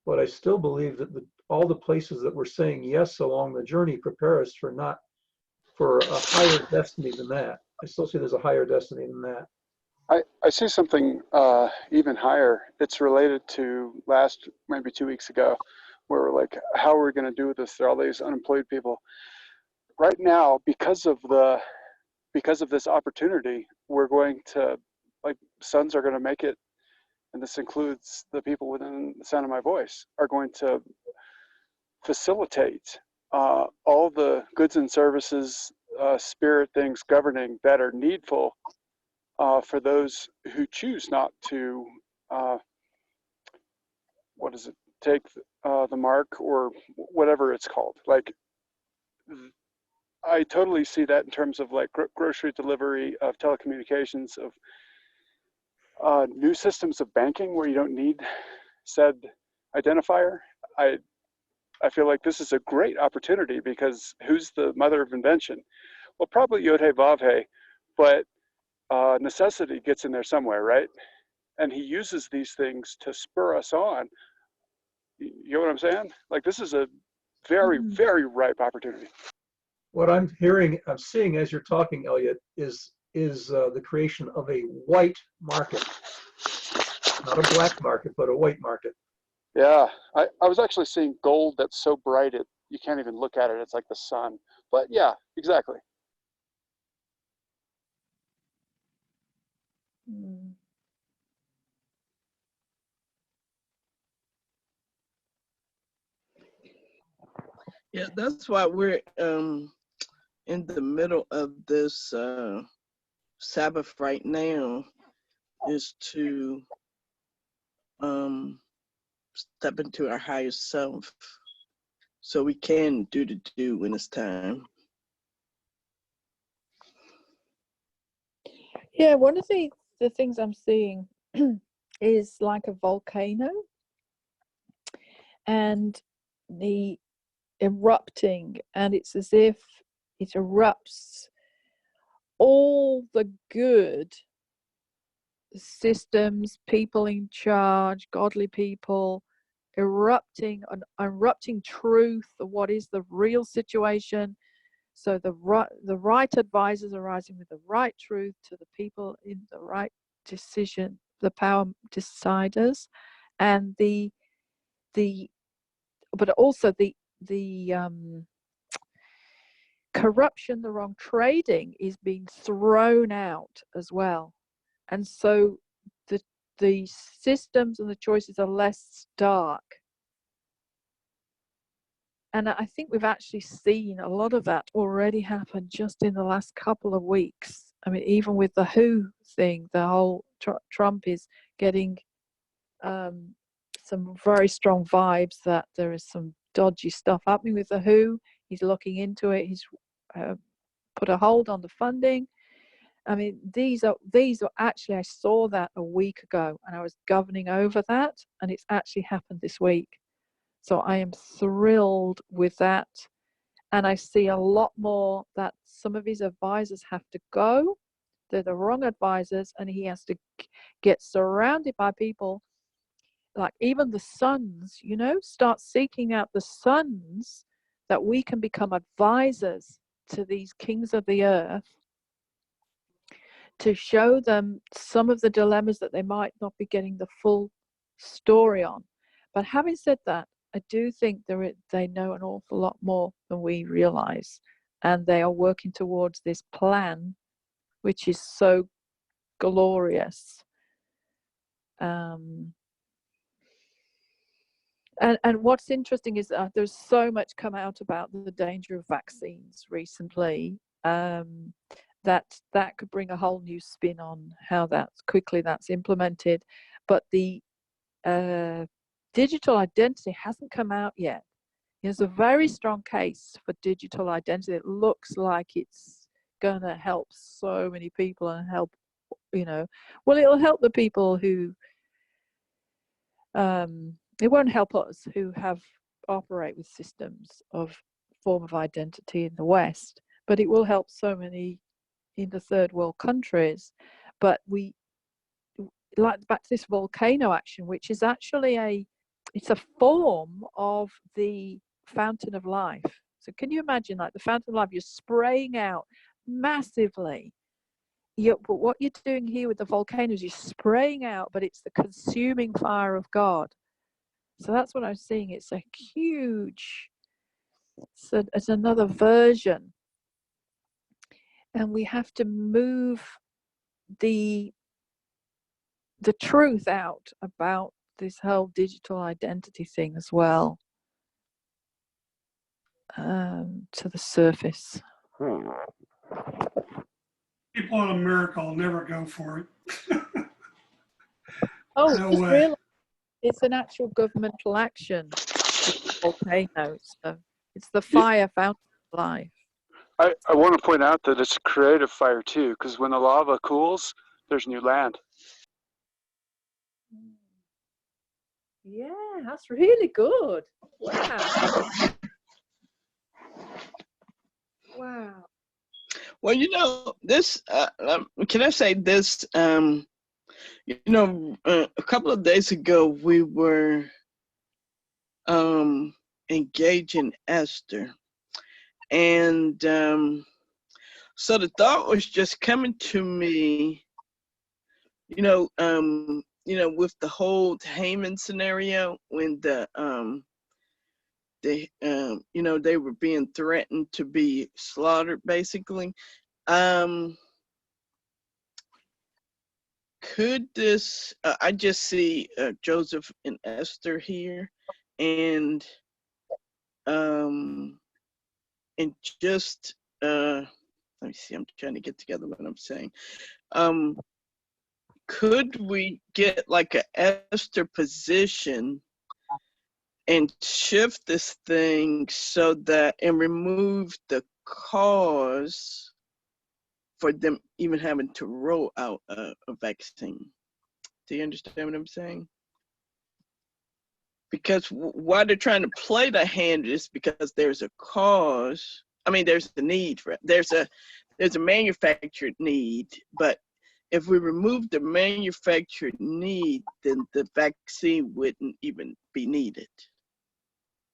But I still believe that all the places that we're saying yes along the journey prepare us for a higher destiny than that. I still see there's a higher destiny than that. I see something even higher. It's related to maybe 2 weeks ago, where we're like, how are we going to do this? There are all these unemployed people. Right now, because of this opportunity, we're going to, like, sons are going to make it, and this includes the people within the sound of my voice, are going to facilitate all the goods and services, spirit things governing that are needful for those who choose not to, take the mark, or whatever it's called. Like, I totally see that in terms of like grocery delivery, of telecommunications, of new systems of banking where you don't need said identifier. I feel like this is a great opportunity, because who's the mother of invention? Well, probably Yod-Heh Vav-Heh, but necessity gets in there somewhere, right? And he uses these things to spur us on. You know what I'm saying? Like, this is a Very, Mm. very ripe opportunity. What I'm seeing as you're talking, Elliot, is the creation of a white market, not a black market, but a white market. Yeah, I was actually seeing gold that's so bright you can't even look at it. It's like the sun. But yeah, exactly. Mm. Yeah, that's why we're in the middle of this Sabbath right now, is to step into our higher self so we can do the do when it's time. Yeah, one of the things I'm seeing is like a volcano and the erupting, and it's as if it erupts all the good systems, people in charge, godly people, erupting truth of what is the real situation. So the right advisors are rising with the right truth to the people in the right decision, the power deciders, and but also the corruption, the wrong trading is being thrown out as well. And so the systems and the choices are less stark. And I think we've actually seen a lot of that already happen just in the last couple of weeks. I mean, even with the WHO thing, the whole Trump is getting some very strong vibes that there is some dodgy stuff happening with the WHO. He's looking into it. He's put a hold on the funding. I mean, these are actually, I saw that a week ago and I was governing over that, and it's actually happened this week. So I am thrilled with that. And I see a lot more that some of his advisors have to go. They're the wrong advisors, and he has to get surrounded by people like even the sons, start seeking out the sons that we can become advisors to these kings of the earth, to show them some of the dilemmas that they might not be getting the full story on. But having said that, I do think they know an awful lot more than we realize, and they are working towards this plan, which is so glorious. And what's interesting is there's so much come out about the danger of vaccines recently, that could bring a whole new spin on how that's implemented. But the digital identity hasn't come out yet. There's a very strong case for digital identity. It looks like it's going to help so many people and help, it'll help the people who, it won't help us who operate with systems of form of identity in the West, but it will help so many in the third world countries. But like back to this volcano action, which is actually it's a form of the fountain of life. So can you imagine, like the fountain of life, you're spraying out massively. But what you're doing here with the volcano is you're spraying out, but it's the consuming fire of God. So that's what I'm seeing. It's a huge, it's another version. And we have to move the truth out about this whole digital identity thing as well, to the surface. People in America will never go for it. Oh, No just way. realize it's an actual governmental action. Volcano, so it's the fire fountain of life. I want to point out that it's a creative fire too, because when the lava cools, there's new land. Yeah, that's really good. Wow. Wow. Well, this, can I say this? A couple of days ago, we were engaging Esther. And so the thought was just coming to me, with the whole Haman scenario when they were being threatened to be slaughtered, basically. Could this? I just see Joseph and Esther here, and just let me see. I'm trying to get together what I'm saying. Could we get like a Esther position and shift this thing so that and remove the cause for them even having to roll out a vaccine? Do you understand what I'm saying? Because why they're trying to play the hand is because there's a cause. I mean, there's a need for it. There's a manufactured need, but if we remove the manufactured need, then the vaccine wouldn't even be needed.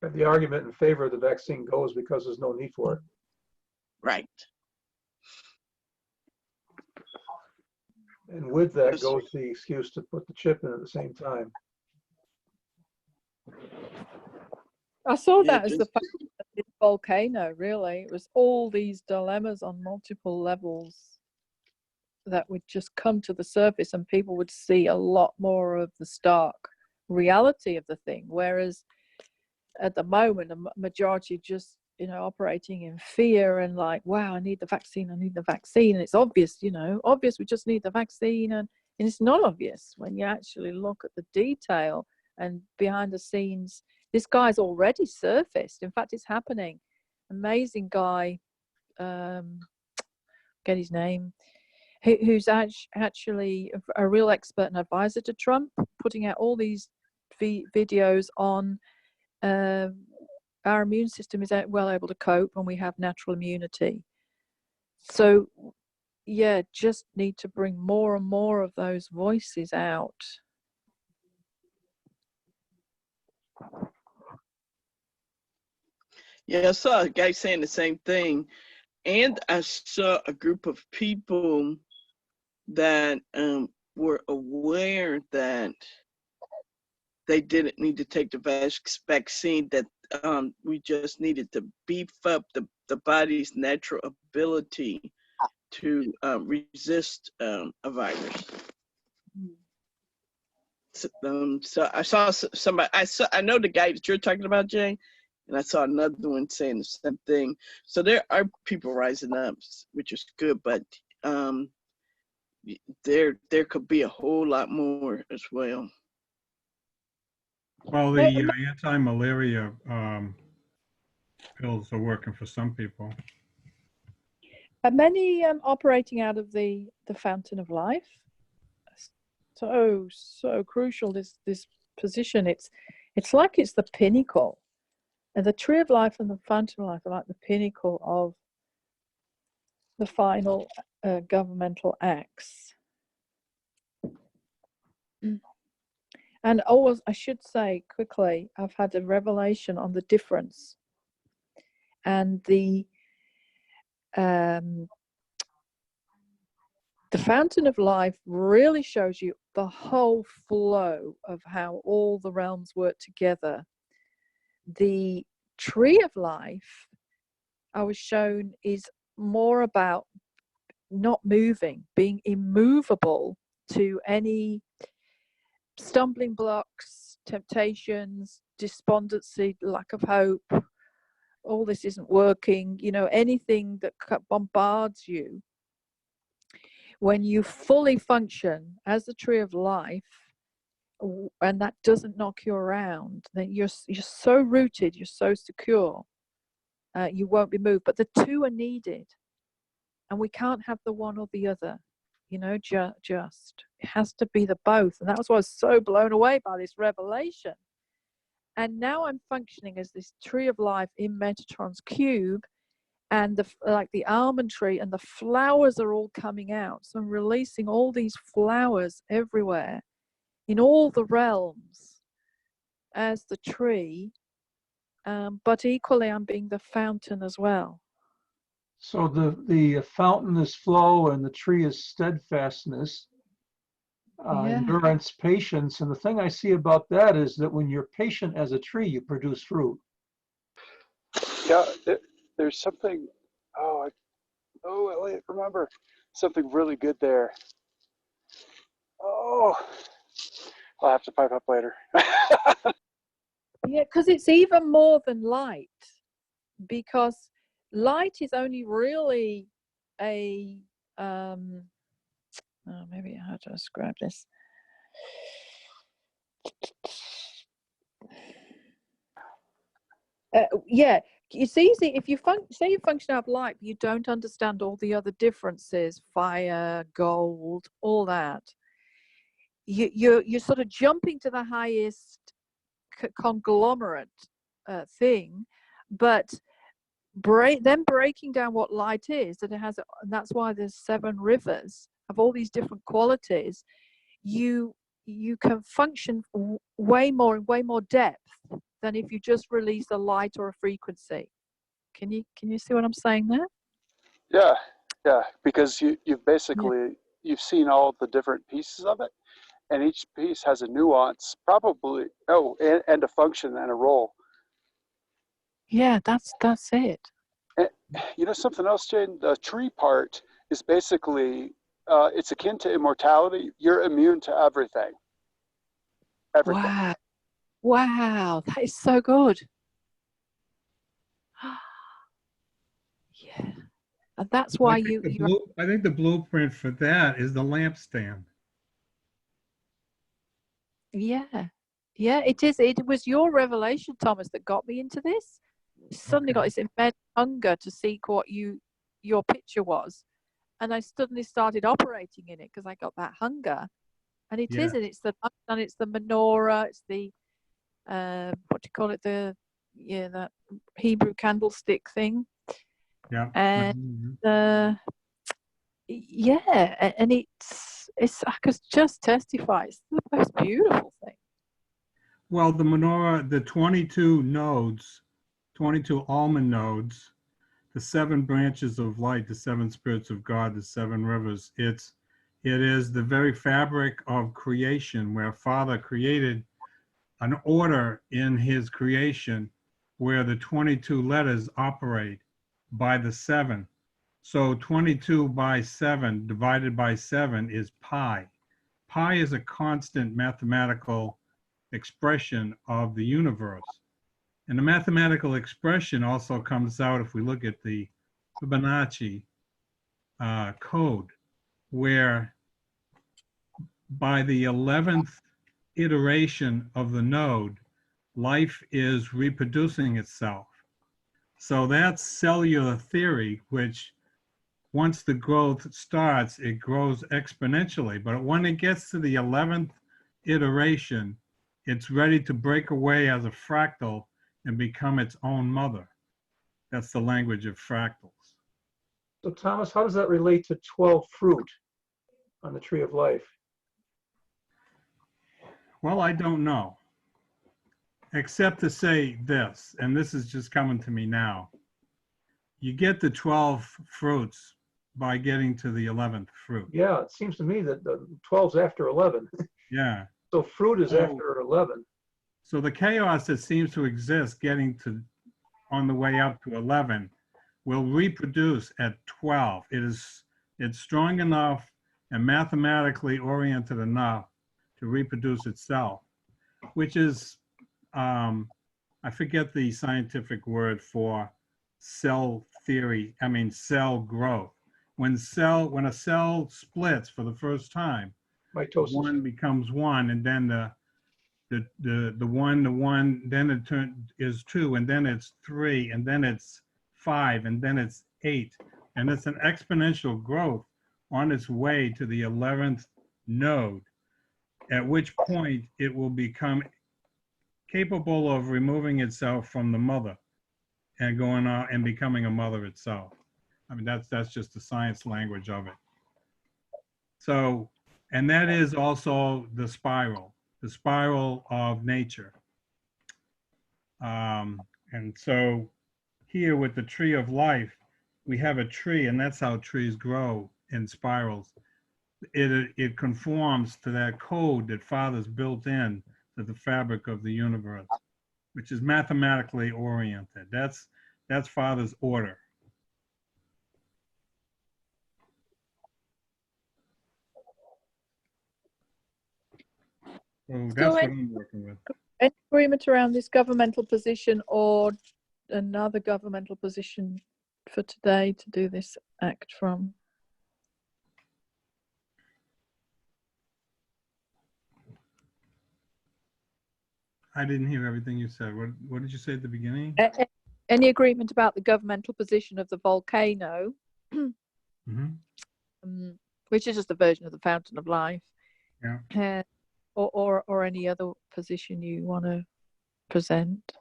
And the argument in favor of the vaccine goes because there's no need for it. Right. And with that goes the excuse to put the chip in at the same time. I saw Yeah, that as the fact that this volcano, really. It was all these dilemmas on multiple levels that would just come to the surface, and people would see a lot more of the stark reality of the thing. Whereas at the moment, a majority just, operating in fear and like, wow, I need the vaccine, And it's obvious, obvious we just need the vaccine. And it's not obvious when you actually look at the detail and behind the scenes. This guy's already surfaced. In fact, it's happening. Amazing guy, get his name, who's actually a real expert and advisor to Trump, putting out all these videos on our immune system is well able to cope and we have natural immunity. So, yeah, just need to bring more and more of those voices out. Yeah, I saw a guy saying the same thing. And I saw a group of people that were aware that they didn't need to take the vaccine, that we just needed to beef up the body's natural ability to resist a virus. So I saw somebody, I know the guy that you're talking about, Jay, and I saw another one saying the same thing. So there are people rising up, which is good, but there could be a whole lot more as well. Well, the anti-malaria pills are working for some people. Are many operating out of the fountain of life? So crucial, this position. It's like it's the pinnacle, and the tree of life and the fountain of life are like the pinnacle of the final governmental acts. And always, I should say quickly, I've had a revelation on the difference and the fountain of life really shows you the whole flow of how all the realms work together. The tree of life, I was shown, is more about not moving, being immovable to any stumbling blocks, temptations, despondency, lack of hope. All this isn't working, anything that bombards you. When you fully function as the tree of life, and that doesn't knock you around, then you're so rooted, you're so secure, you won't be moved. But the two are needed, and we can't have the one or the other. Just it has to be the both. And that was why I was so blown away by this revelation. And now I'm functioning as this tree of life in Metatron's cube, and the almond tree, and the flowers are all coming out. So I'm releasing all these flowers everywhere in all the realms as the tree, but equally I'm being the fountain as well. So the fountain is flow and the tree is steadfastness, Yeah. endurance, patience. And the thing I see about that is that when you're patient as a tree, you produce fruit. Yeah, there's something. Oh, Elliot, remember something really good there. Oh, I'll have to pipe up later. Yeah, because it's even more than light, because light is only really a maybe how to describe this. Yeah, it's easy if you say you function out of light, but you don't understand all the other differences, fire, gold, all that. You're sort of jumping to the highest conglomerate thing, but then breaking down what light is, that it has, and that's why there's 7 rivers of all these different qualities. You can function way more depth than if you just release a light or a frequency. Can you see what I'm saying there? Yeah, because you've basically you've seen all the different pieces of it, and each piece has a nuance, probably. And a function and a role. Yeah, that's it. And, you know something else, Jane? The tree part is basically it's akin to immortality. You're immune to everything. Everything. Wow, that is so good. Yeah, and that's why I think the blueprint for that is the lampstand. Yeah, it is. It was your revelation, Thomas, that got me into this. Suddenly got this immense hunger to seek what your picture was, and I suddenly started operating in it because I got that hunger. And it is, and it's the menorah, it's the what do you call it, that Hebrew candlestick thing. Yeah. And and I could just testify, it's the most beautiful thing. Well, the menorah, the 22 nodes, 22 almond nodes, the 7 branches of light, the 7 spirits of God, the 7 rivers. It is the very fabric of creation, where Father created an order in his creation where the 22 letters operate by the 7. So 22 by 7 divided by 7 is pi. Pi is a constant mathematical expression of the universe. And the mathematical expression also comes out if we look at the Fibonacci code, where by the 11th iteration of the node, life is reproducing itself. So that's cellular theory, which once the growth starts, it grows exponentially. But when it gets to the 11th iteration, it's ready to break away as a fractal and become its own mother. That's the language of fractals. So Thomas, how does that relate to 12 fruit on the tree of life? Well, I don't know, except to say this, and this is just coming to me now. You get the 12 fruits by getting to the 11th fruit. Yeah, it seems to me that the 12's after 11. Yeah. So fruit is after 11. So the chaos that seems to exist getting to on the way up to 11 will reproduce at 12. It's strong enough and mathematically oriented enough to reproduce itself, which is, I forget the scientific word for cell theory, cell growth. When a cell splits for the first time, Mitosis. one becomes one, and then the one, then it is 2, and then it's 3, and then it's 5, and then it's 8. And it's an exponential growth on its way to the 11th node, at which point it will become capable of removing itself from the mother and going on and becoming a mother itself. That's just the science language of it. So, and that is also the spiral of nature. And so here with the tree of life, we have a tree, and that's how trees grow in spirals. It conforms to that code that Father's built in to the fabric of the universe, which is mathematically oriented. That's Father's order. So that's what I'm working with. Any agreement around this governmental position or another governmental position for today to do this act from? I didn't hear everything you said. What did you say at the beginning? Any agreement about the governmental position of the volcano, which is just a version of the Fountain of Life, Yeah. or any other position you want to present?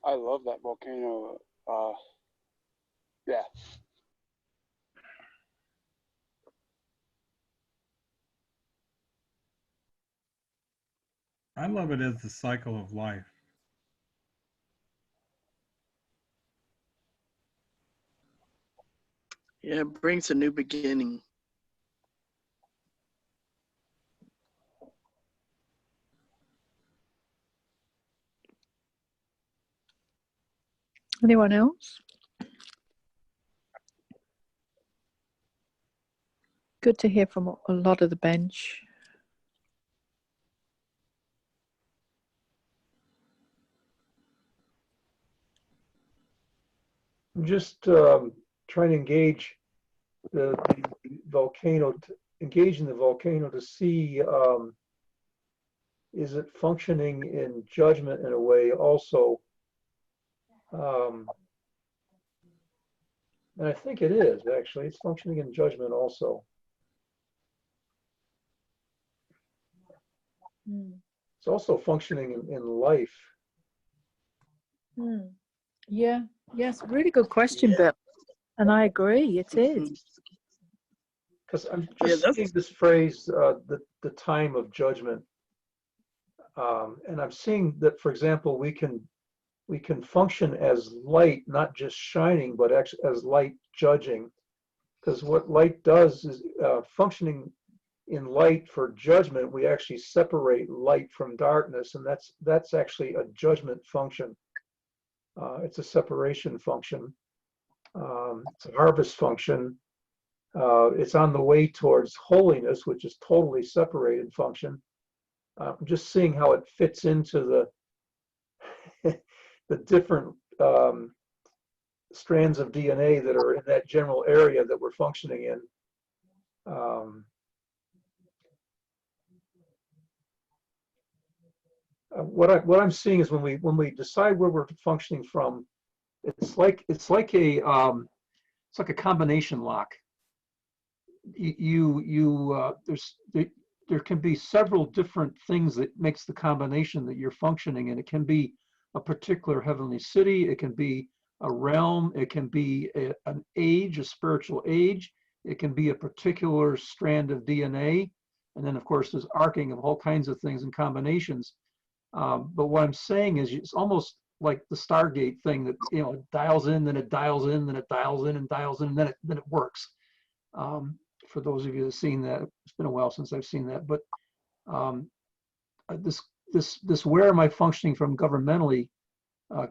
I love that volcano. Yeah. I love it as the cycle of life. Yeah, it brings a new beginning. Anyone else? Good to hear from a lot of the bench. I'm just trying to engage the volcano, engage in the volcano to see, is it functioning in judgment in a way also? And I think it is, actually. It's functioning in judgment also. It's also functioning in life. Yeah, yes, really good question, Bill. And I agree, it is. Because I'm just seeing this phrase, the time of judgment. And I'm seeing that, for example, we can function as light, not just shining, but actually as light judging. Because what light does is functioning in light for judgment, we actually separate light from darkness, and that's actually a judgment function. It's a separation function. It's a harvest function. It's on the way towards holiness, which is totally separated function. I'm just seeing how it fits into the different strands of DNA that are in that general area that we're functioning in. What I'm seeing is when we decide where we're functioning from, it's like a combination lock. There can be several different things that makes the combination that you're functioning in. It can be a particular heavenly city. It can be a realm. It can be an age, a spiritual age. It can be a particular strand of DNA. And then, of course, there's arcing of all kinds of things and combinations. But what I'm saying is it's almost like the Stargate thing that, it dials in, then it dials in, then it dials in and dials in, and then it works. For those of you that have seen that, it's been a while since I've seen that, but this where am I functioning from governmentally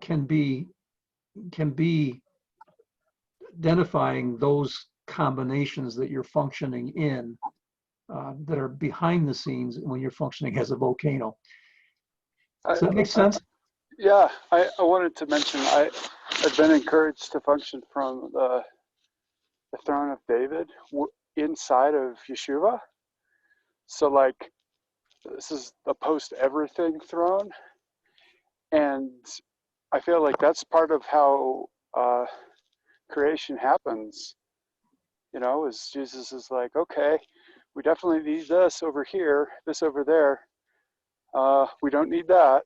can be identifying those combinations that you're functioning in that are behind the scenes when you're functioning as a volcano. Does that make sense? Yeah, I wanted to mention I've been encouraged to function from the throne of David inside of Yeshua. So like this is the post everything throne, and I feel like that's part of how creation happens. Is Jesus is like, okay, we definitely need this over here, this over there. We don't need that,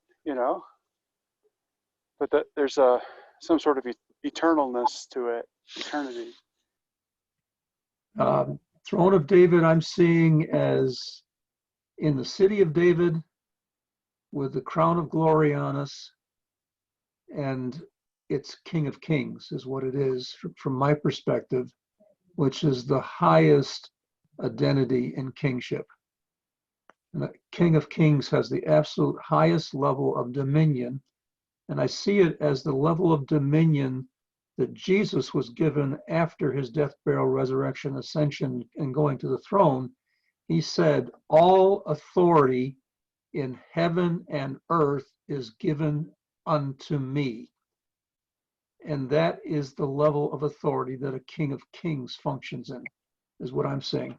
but that there's some sort of eternalness to it, eternity. Throne of David I'm seeing as in the city of David, with the crown of glory on us, and it's King of Kings is what it is from my perspective, which is the highest identity in kingship. And the King of Kings has the absolute highest level of dominion, and I see it as the level of dominion that Jesus was given after his death, burial, resurrection, ascension, and going to the throne. He said, all authority in heaven and earth is given unto me. And that is the level of authority that a King of Kings functions in, is what I'm saying.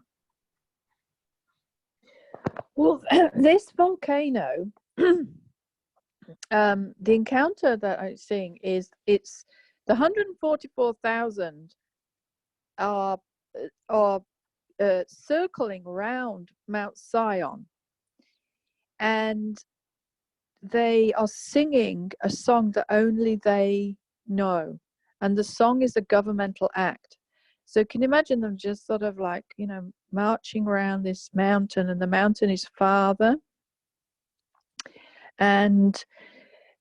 Well, this volcano, the encounter that I'm seeing is it's the 144,000 are circling around Mount Zion, and they are singing a song that only they know, and the song is a governmental act. So can you imagine them just sort of like, you know, marching around this mountain, and the mountain is Father. And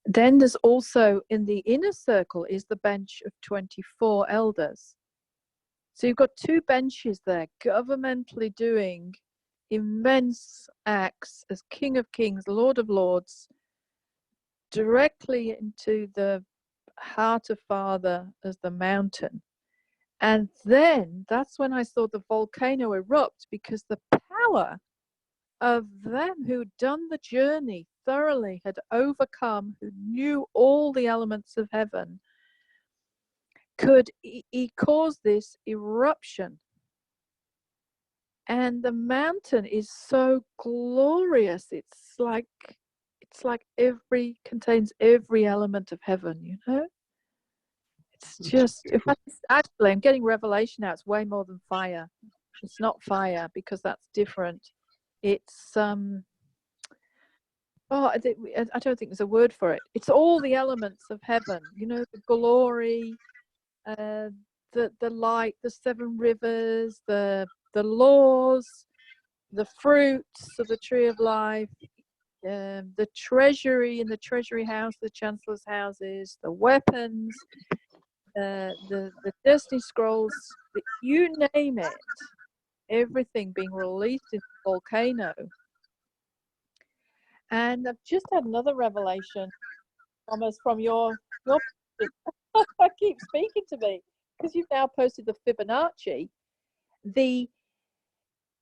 then there's also in the inner circle is the bench of 24 elders. So you've got two benches there, governmentally doing immense acts as King of Kings, Lord of Lords, directly into the heart of Father as the mountain. And then that's when I saw the volcano erupt, because the power of them who'd done the journey thoroughly, had overcome, who knew all the elements of heaven, could he cause this eruption. And the mountain is so glorious. It's like contains every element of heaven, you know? It's just, if actually I'm getting revelation now, it's way more than fire. It's not fire, because that's different. It's I don't think there's a word for it. It's all the elements of heaven, you know, the glory, the light, the seven rivers, the laws, the fruits of the tree of life, the treasury in the treasury house, the chancellor's houses, the weapons, the destiny scrolls, you name it, everything being released in the volcano. And I've just had another revelation, Thomas, from your I keep speaking to me, because you've now posted the Fibonacci.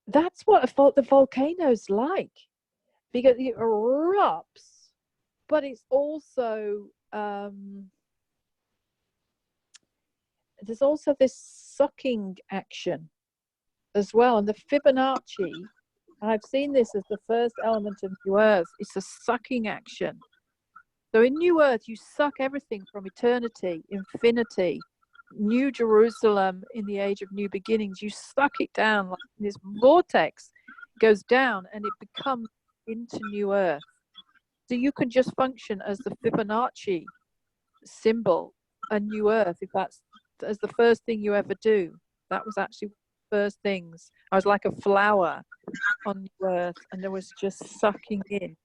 That's what the volcano's like, because it erupts, but it's also there's also this sucking action as well. And the Fibonacci, and I've seen this as the first element of New Earth, it's a sucking action. So in New Earth, you suck everything from eternity, infinity, New Jerusalem in the age of new beginnings. You suck it down, like this vortex goes down and it becomes into New Earth. So you can just function as the Fibonacci symbol, a New Earth, if that's as the first thing you ever do. That was actually the first things. I was like a flower on New Earth, and there was just sucking in.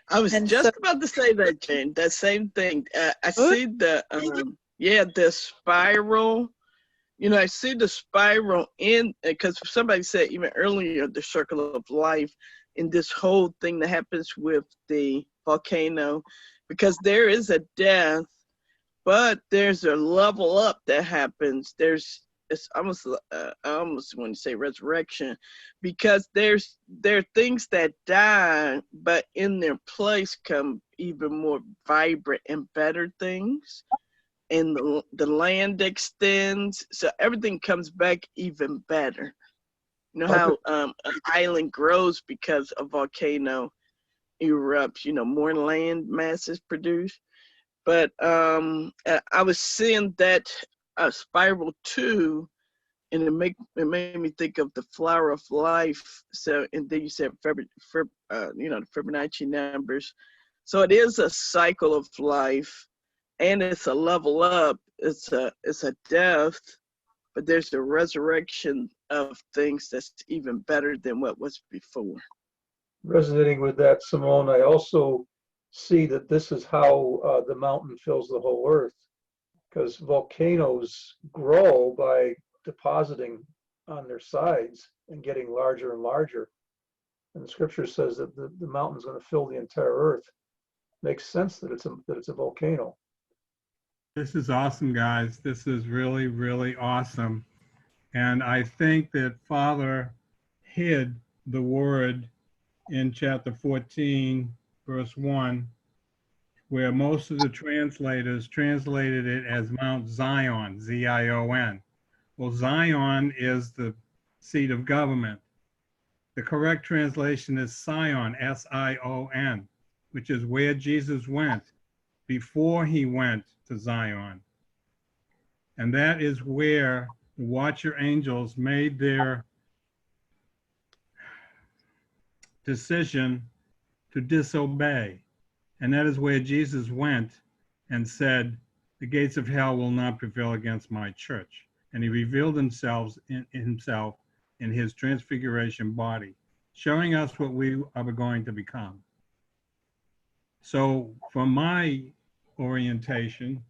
I was just about to say that, Jane. That same thing. I see the the spiral. You know, I see the spiral in, because somebody said even earlier, the circle of life, in this whole thing that happens with the volcano, because there is a death, but there's a level up that happens. It's almost I almost want to say resurrection, because there are things that die, but in their place come even more vibrant and better things, and the land extends, so everything comes back even better. You know how an island grows because a volcano erupts, you know, more land mass is produced. But I was seeing that spiral too, and it made me think of the flower of life. So, and then you said the Fibonacci numbers. So it is a cycle of life, and it's a level up. It's a death, but there's a resurrection of things that's even better than what was before. resonating with that, Simone, I also see that this is how the mountain fills the whole earth, because volcanoes grow by depositing on their sides and getting larger and larger. And the scripture says that the mountain's going to fill the entire earth. Makes sense that it's a volcano. This is awesome, guys. This is really, really awesome. And I think that Father hid the word in chapter 14, verse 1, where most of the translators translated it as Mount Zion, Z-I-O-N. Well, Zion is the seat of government. The correct translation is Sion, S-I-O-N, which is where Jesus went before he went to Zion. And that is where the watcher angels made their decision to disobey. And that is where Jesus went and said, the gates of hell will not prevail against my church. And he revealed himself in his transfiguration body, showing us what we are going to become. So from my orientation,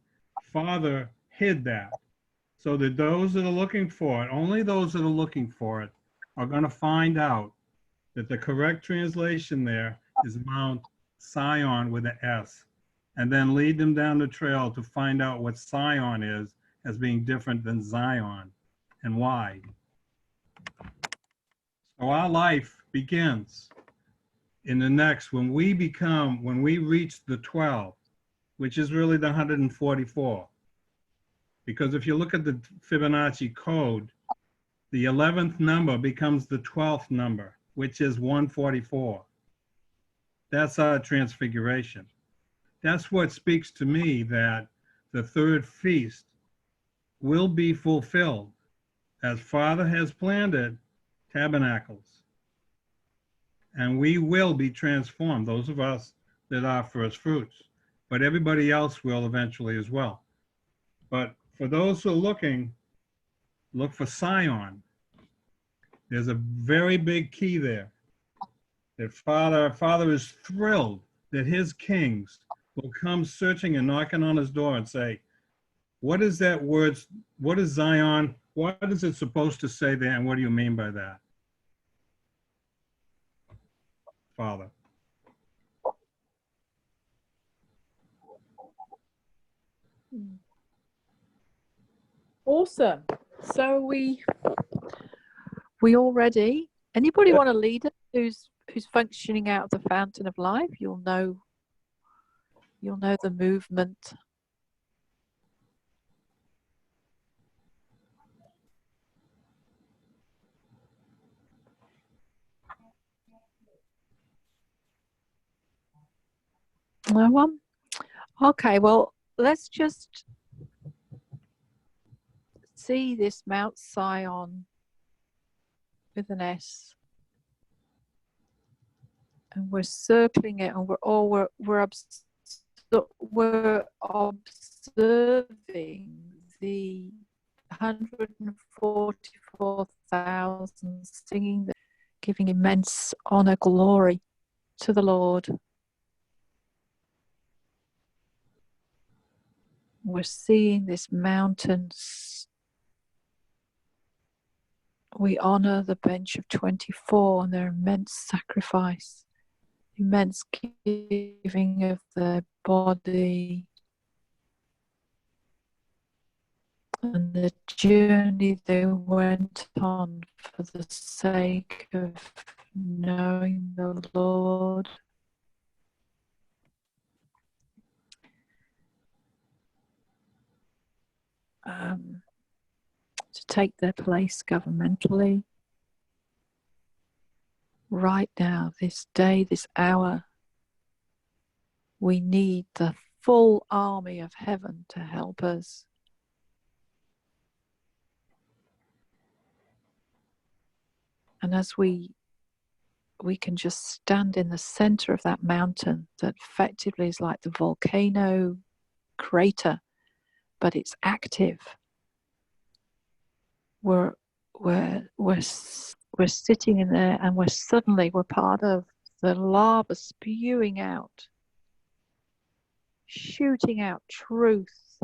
Father hid that so that those that are looking for it, only those that are looking for it, are going to find out that the correct translation there is Mount Sion with an S, and then lead them down the trail to find out what Sion is as being different than Zion and why. So our life begins in the next, when we reach the 12, which is really the 144. Because if you look at the Fibonacci code, the 11th number becomes the 12th number, which is 144. That's our transfiguration. That's what speaks to me that the third feast will be fulfilled as Father has planned it, tabernacles. And we will be transformed, those of us that are first fruits, but everybody else will eventually as well. But for those who are looking, look for Sion. There's a very big key there. That Father is thrilled that his kings will come searching and knocking on his door and say, what is that word? What is Zion? What is it supposed to say there? And what do you mean by that? Father. Awesome. So we all ready? Anybody want to lead us who's functioning out of the fountain of life? You'll know the movement. No one? Okay, well, let's just see this Mount Sion with an S. And we're circling it, and we're observing the 144,000 singing, giving immense honor, glory to the Lord. We're seeing this mountain. We honor the bench of 24 and their immense sacrifice, immense giving of their body, and the journey they went on for the sake of knowing the Lord. To take their place governmentally. Right now, this day, this hour, we need the full army of heaven to help us. And as we can just stand in the center of that mountain that effectively is like the volcano crater, but it's active. We're sitting in there, and we're part of the lava spewing out, shooting out truth,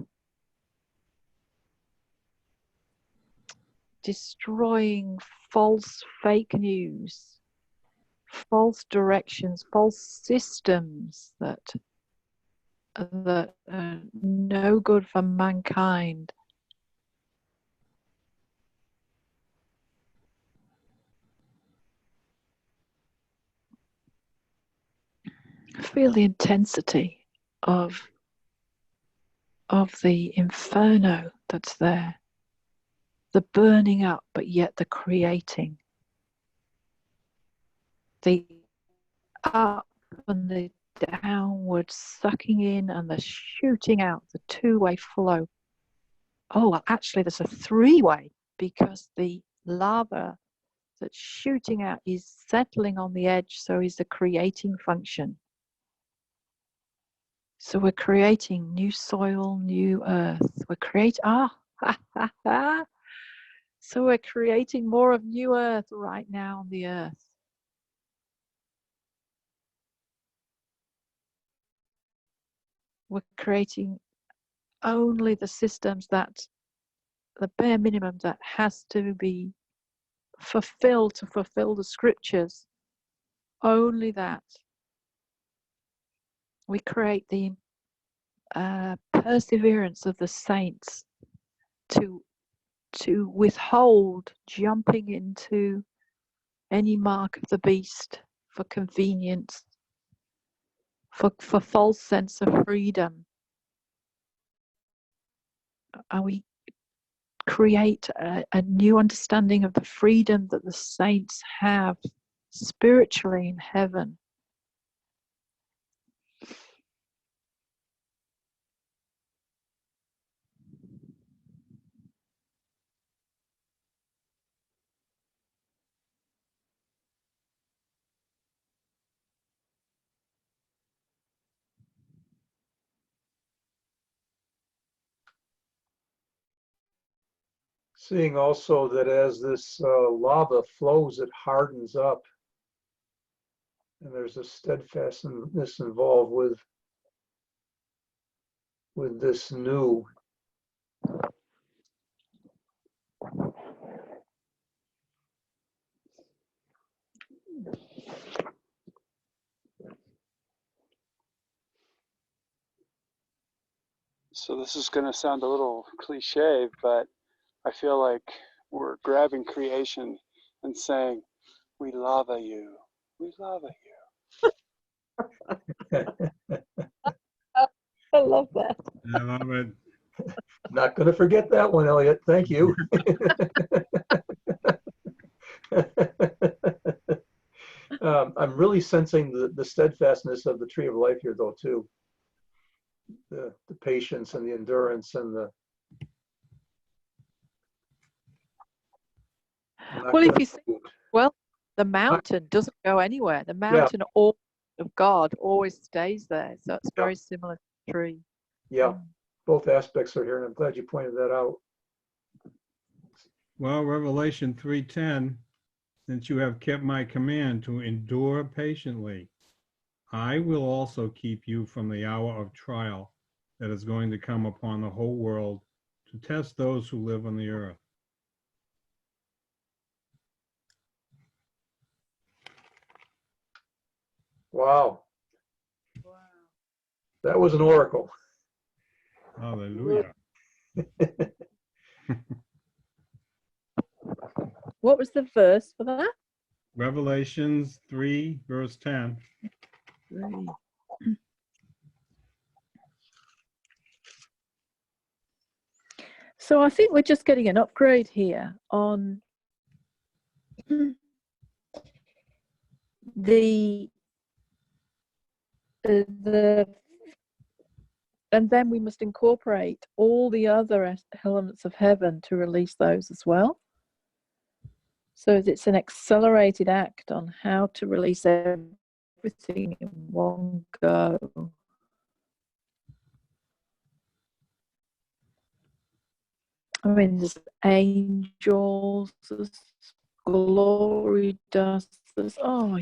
destroying false fake news, false directions, false systems that are no good for mankind. Feel the intensity of the inferno that's there, the burning up, but yet the creating, the up and the downward sucking in and the shooting out, the two-way flow. Oh, well, actually there's a three-way, because the lava that's shooting out is settling on the edge, so is the creating function. So we're creating new soil, new earth. We're creating, so we're creating more of new earth right now on the earth. We're creating only the systems that, the bare minimum that has to be fulfilled to fulfill the scriptures. Only that. We create the perseverance of the saints to withhold jumping into any mark of the beast for convenience, for false sense of freedom. And we create a new understanding of the freedom that the saints have spiritually in heaven. Seeing also that as this lava flows, it hardens up, and there's a steadfastness involved with this new. So this is going to sound a little cliche, but I feel like we're grabbing creation and saying, "We love you, we love you." I love that. I love it. Not going to forget that one, Elliot. Thank you. I'm really sensing the steadfastness of the tree of life here, though, too. The patience and the endurance and the. Well, if you think, well, the mountain doesn't go anywhere. The mountain of God always stays there. So it's very similar to the tree. Yeah, both aspects are here, and I'm glad you pointed that out. Well, Revelation 3:10, since you have kept my command to endure patiently, I will also keep you from the hour of trial that is going to come upon the whole world to test those who live on the earth. Wow. That was an oracle. Hallelujah. What was the verse for that? Revelations 3, verse 10. So I think we're just getting an upgrade here on the and then we must incorporate all the other elements of heaven to release those as well. So it's an accelerated act on how to release everything in one go. I mean, there's angels, there's glory dust, there's, oh,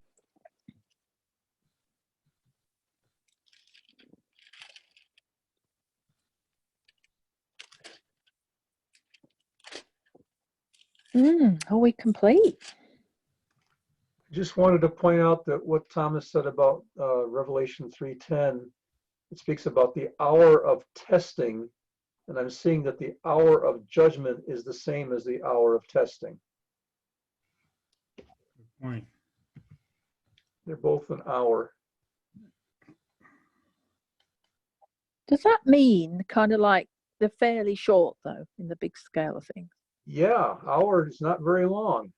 Are we complete? Just wanted to point out that what Thomas said about Revelation 3:10, it speaks about the hour of testing, and I'm seeing that the hour of judgment is the same as the hour of testing. Good point. They're both an hour. Does that mean kind of like they're fairly short though in the big scale of things? Yeah, hour is not very long.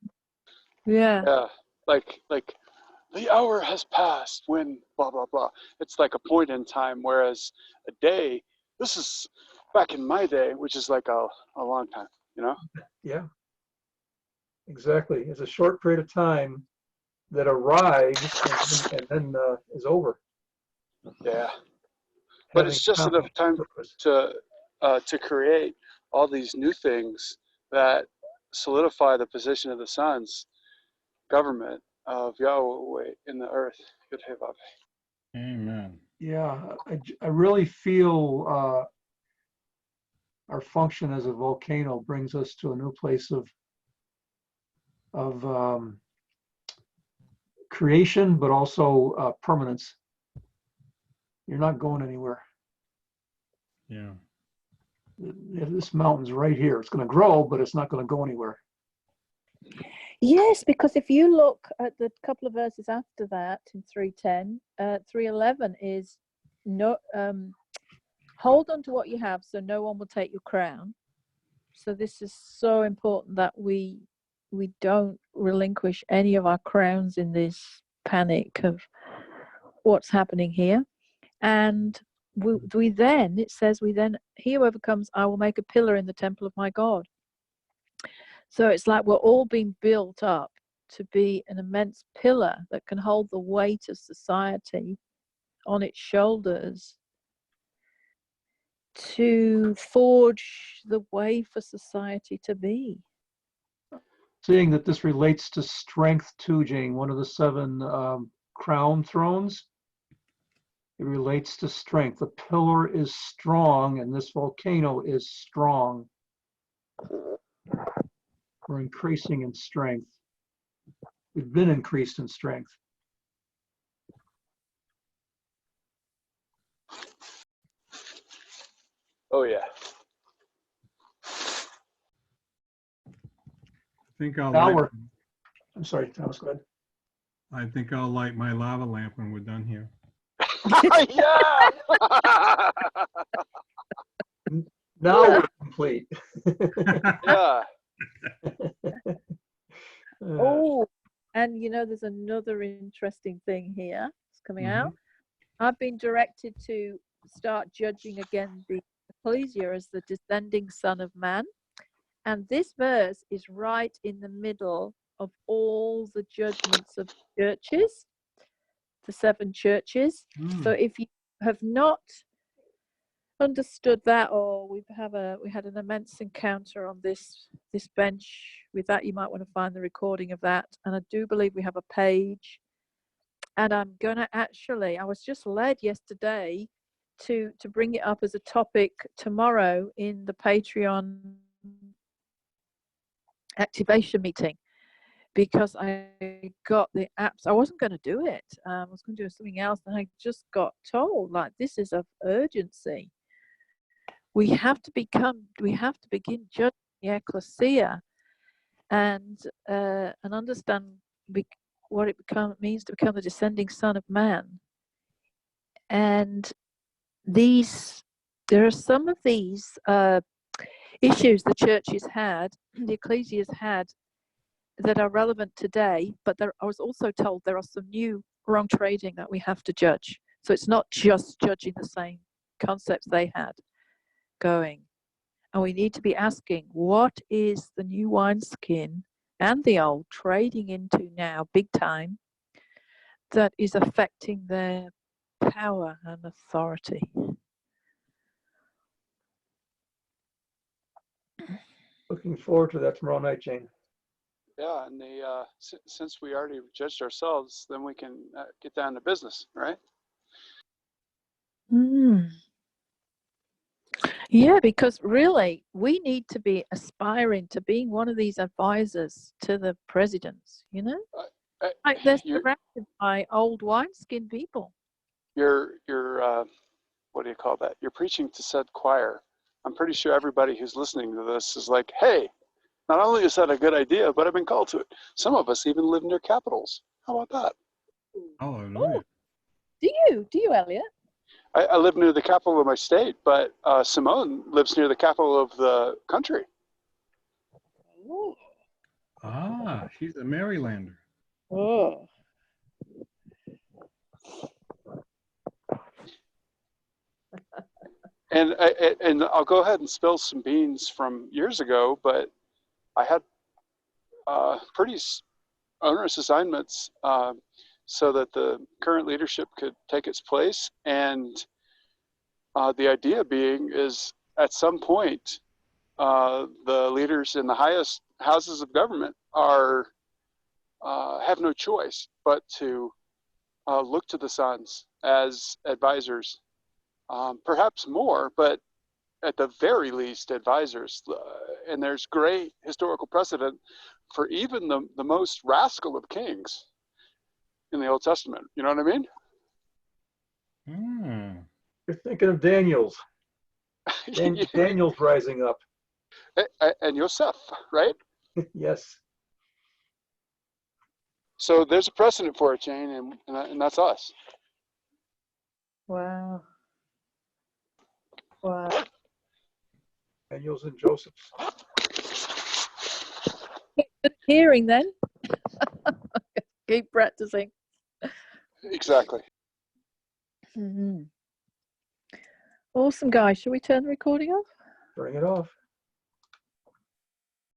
Yeah. Yeah, like the hour has passed when blah blah blah. It's like a point in time, whereas a day, this is back in my day, which is like a long time, you know? Yeah, exactly. It's a short period of time that arrives and then is over. Yeah. But Having it's just enough time purpose. to create all these new things that solidify the position of the Son's government of Yahweh in the earth. Amen. Yeah, I really feel our function as a volcano brings us to a new place of creation, but also permanence. You're not going anywhere. Yeah. This mountain's right here. It's going to grow, but it's not going to go anywhere. Yes, because if you look at the couple of verses after that in 3:10, 3:11 is no hold on to what you have so no one will take your crown. So this is so important that we don't relinquish any of our crowns in this panic of what's happening here. And we then, it says, he who overcomes, I will make a pillar in the temple of my God. So it's like we're all being built up to be an immense pillar that can hold the weight of society on its shoulders to forge the way for society to be. Seeing that this relates to strength too, Jane, one of the 7 crown thrones, it relates to strength. The pillar is strong and this volcano is strong. We're increasing in strength. We've been increased in strength. Oh yeah. I think I'll Now light, I'm sorry, Thomas, go ahead. I think I'll light my lava lamp when we're done here. Yeah. Now we're complete. Yeah. Oh, and you know, there's another interesting thing here. It's coming out. I've been directed to start judging again the ecclesia as the descending Son of Man. And this verse is right in the middle of all the judgments of churches, the 7 churches. So if you have not understood that, or we had an immense encounter on this bench with that, you might want to find the recording of that. And I do believe we have a page. And I'm gonna I was just led yesterday to bring it up as a topic tomorrow in the Patreon activation meeting, because I got the apps. I wasn't going to do it. I was going to do something else, and I just got told, like, this is of urgency. We have to begin judging the ecclesia and understand what it means to become the descending Son of Man. And there are some of these issues the churches had, the ecclesias had, that are relevant today, but I was also told there are some new wrong trading that we have to judge. So it's not just judging the same concepts they had going. And we need to be asking, what is the new wineskin and the old trading into now, big time, that is affecting their power and authority? Looking forward to that tomorrow night, Jane. Yeah, and since we already judged ourselves, then we can get down to business, right? Yeah, because really, we need to be aspiring to being one of these advisors to the presidents, you know? Like they're You're, surrounded by old wineskin people. you're what do you call that? You're preaching to said choir. I'm pretty sure everybody who's listening to this is like, hey, not only is that a good idea, but I've been called to it. Some of us even live near capitals. How about that? Hallelujah. Do you, Elliot? I live near the capital of my state, but Simone lives near the capital of the country. Oh. Ah, she's a Marylander. Oh. And I'll go ahead and spill some beans from years ago, but I had pretty onerous assignments so that the current leadership could take its place. And the idea being is at some point, the leaders in the highest houses of government are have no choice but to look to the sons as advisors, perhaps more, but at the very least advisors. And there's great historical precedent for even the most rascal of kings in the Old Testament. You know what I mean? Hmm. You're thinking of Daniel's. Daniel's rising up. And Yosef, right? Yes. So there's a precedent for it, Jane, and that's us. Wow. Wow. Daniel's and Joseph's. Good hearing then. Keep practicing. Exactly. Mm-hmm. Awesome, guys. Shall we turn the recording off? Turning it off.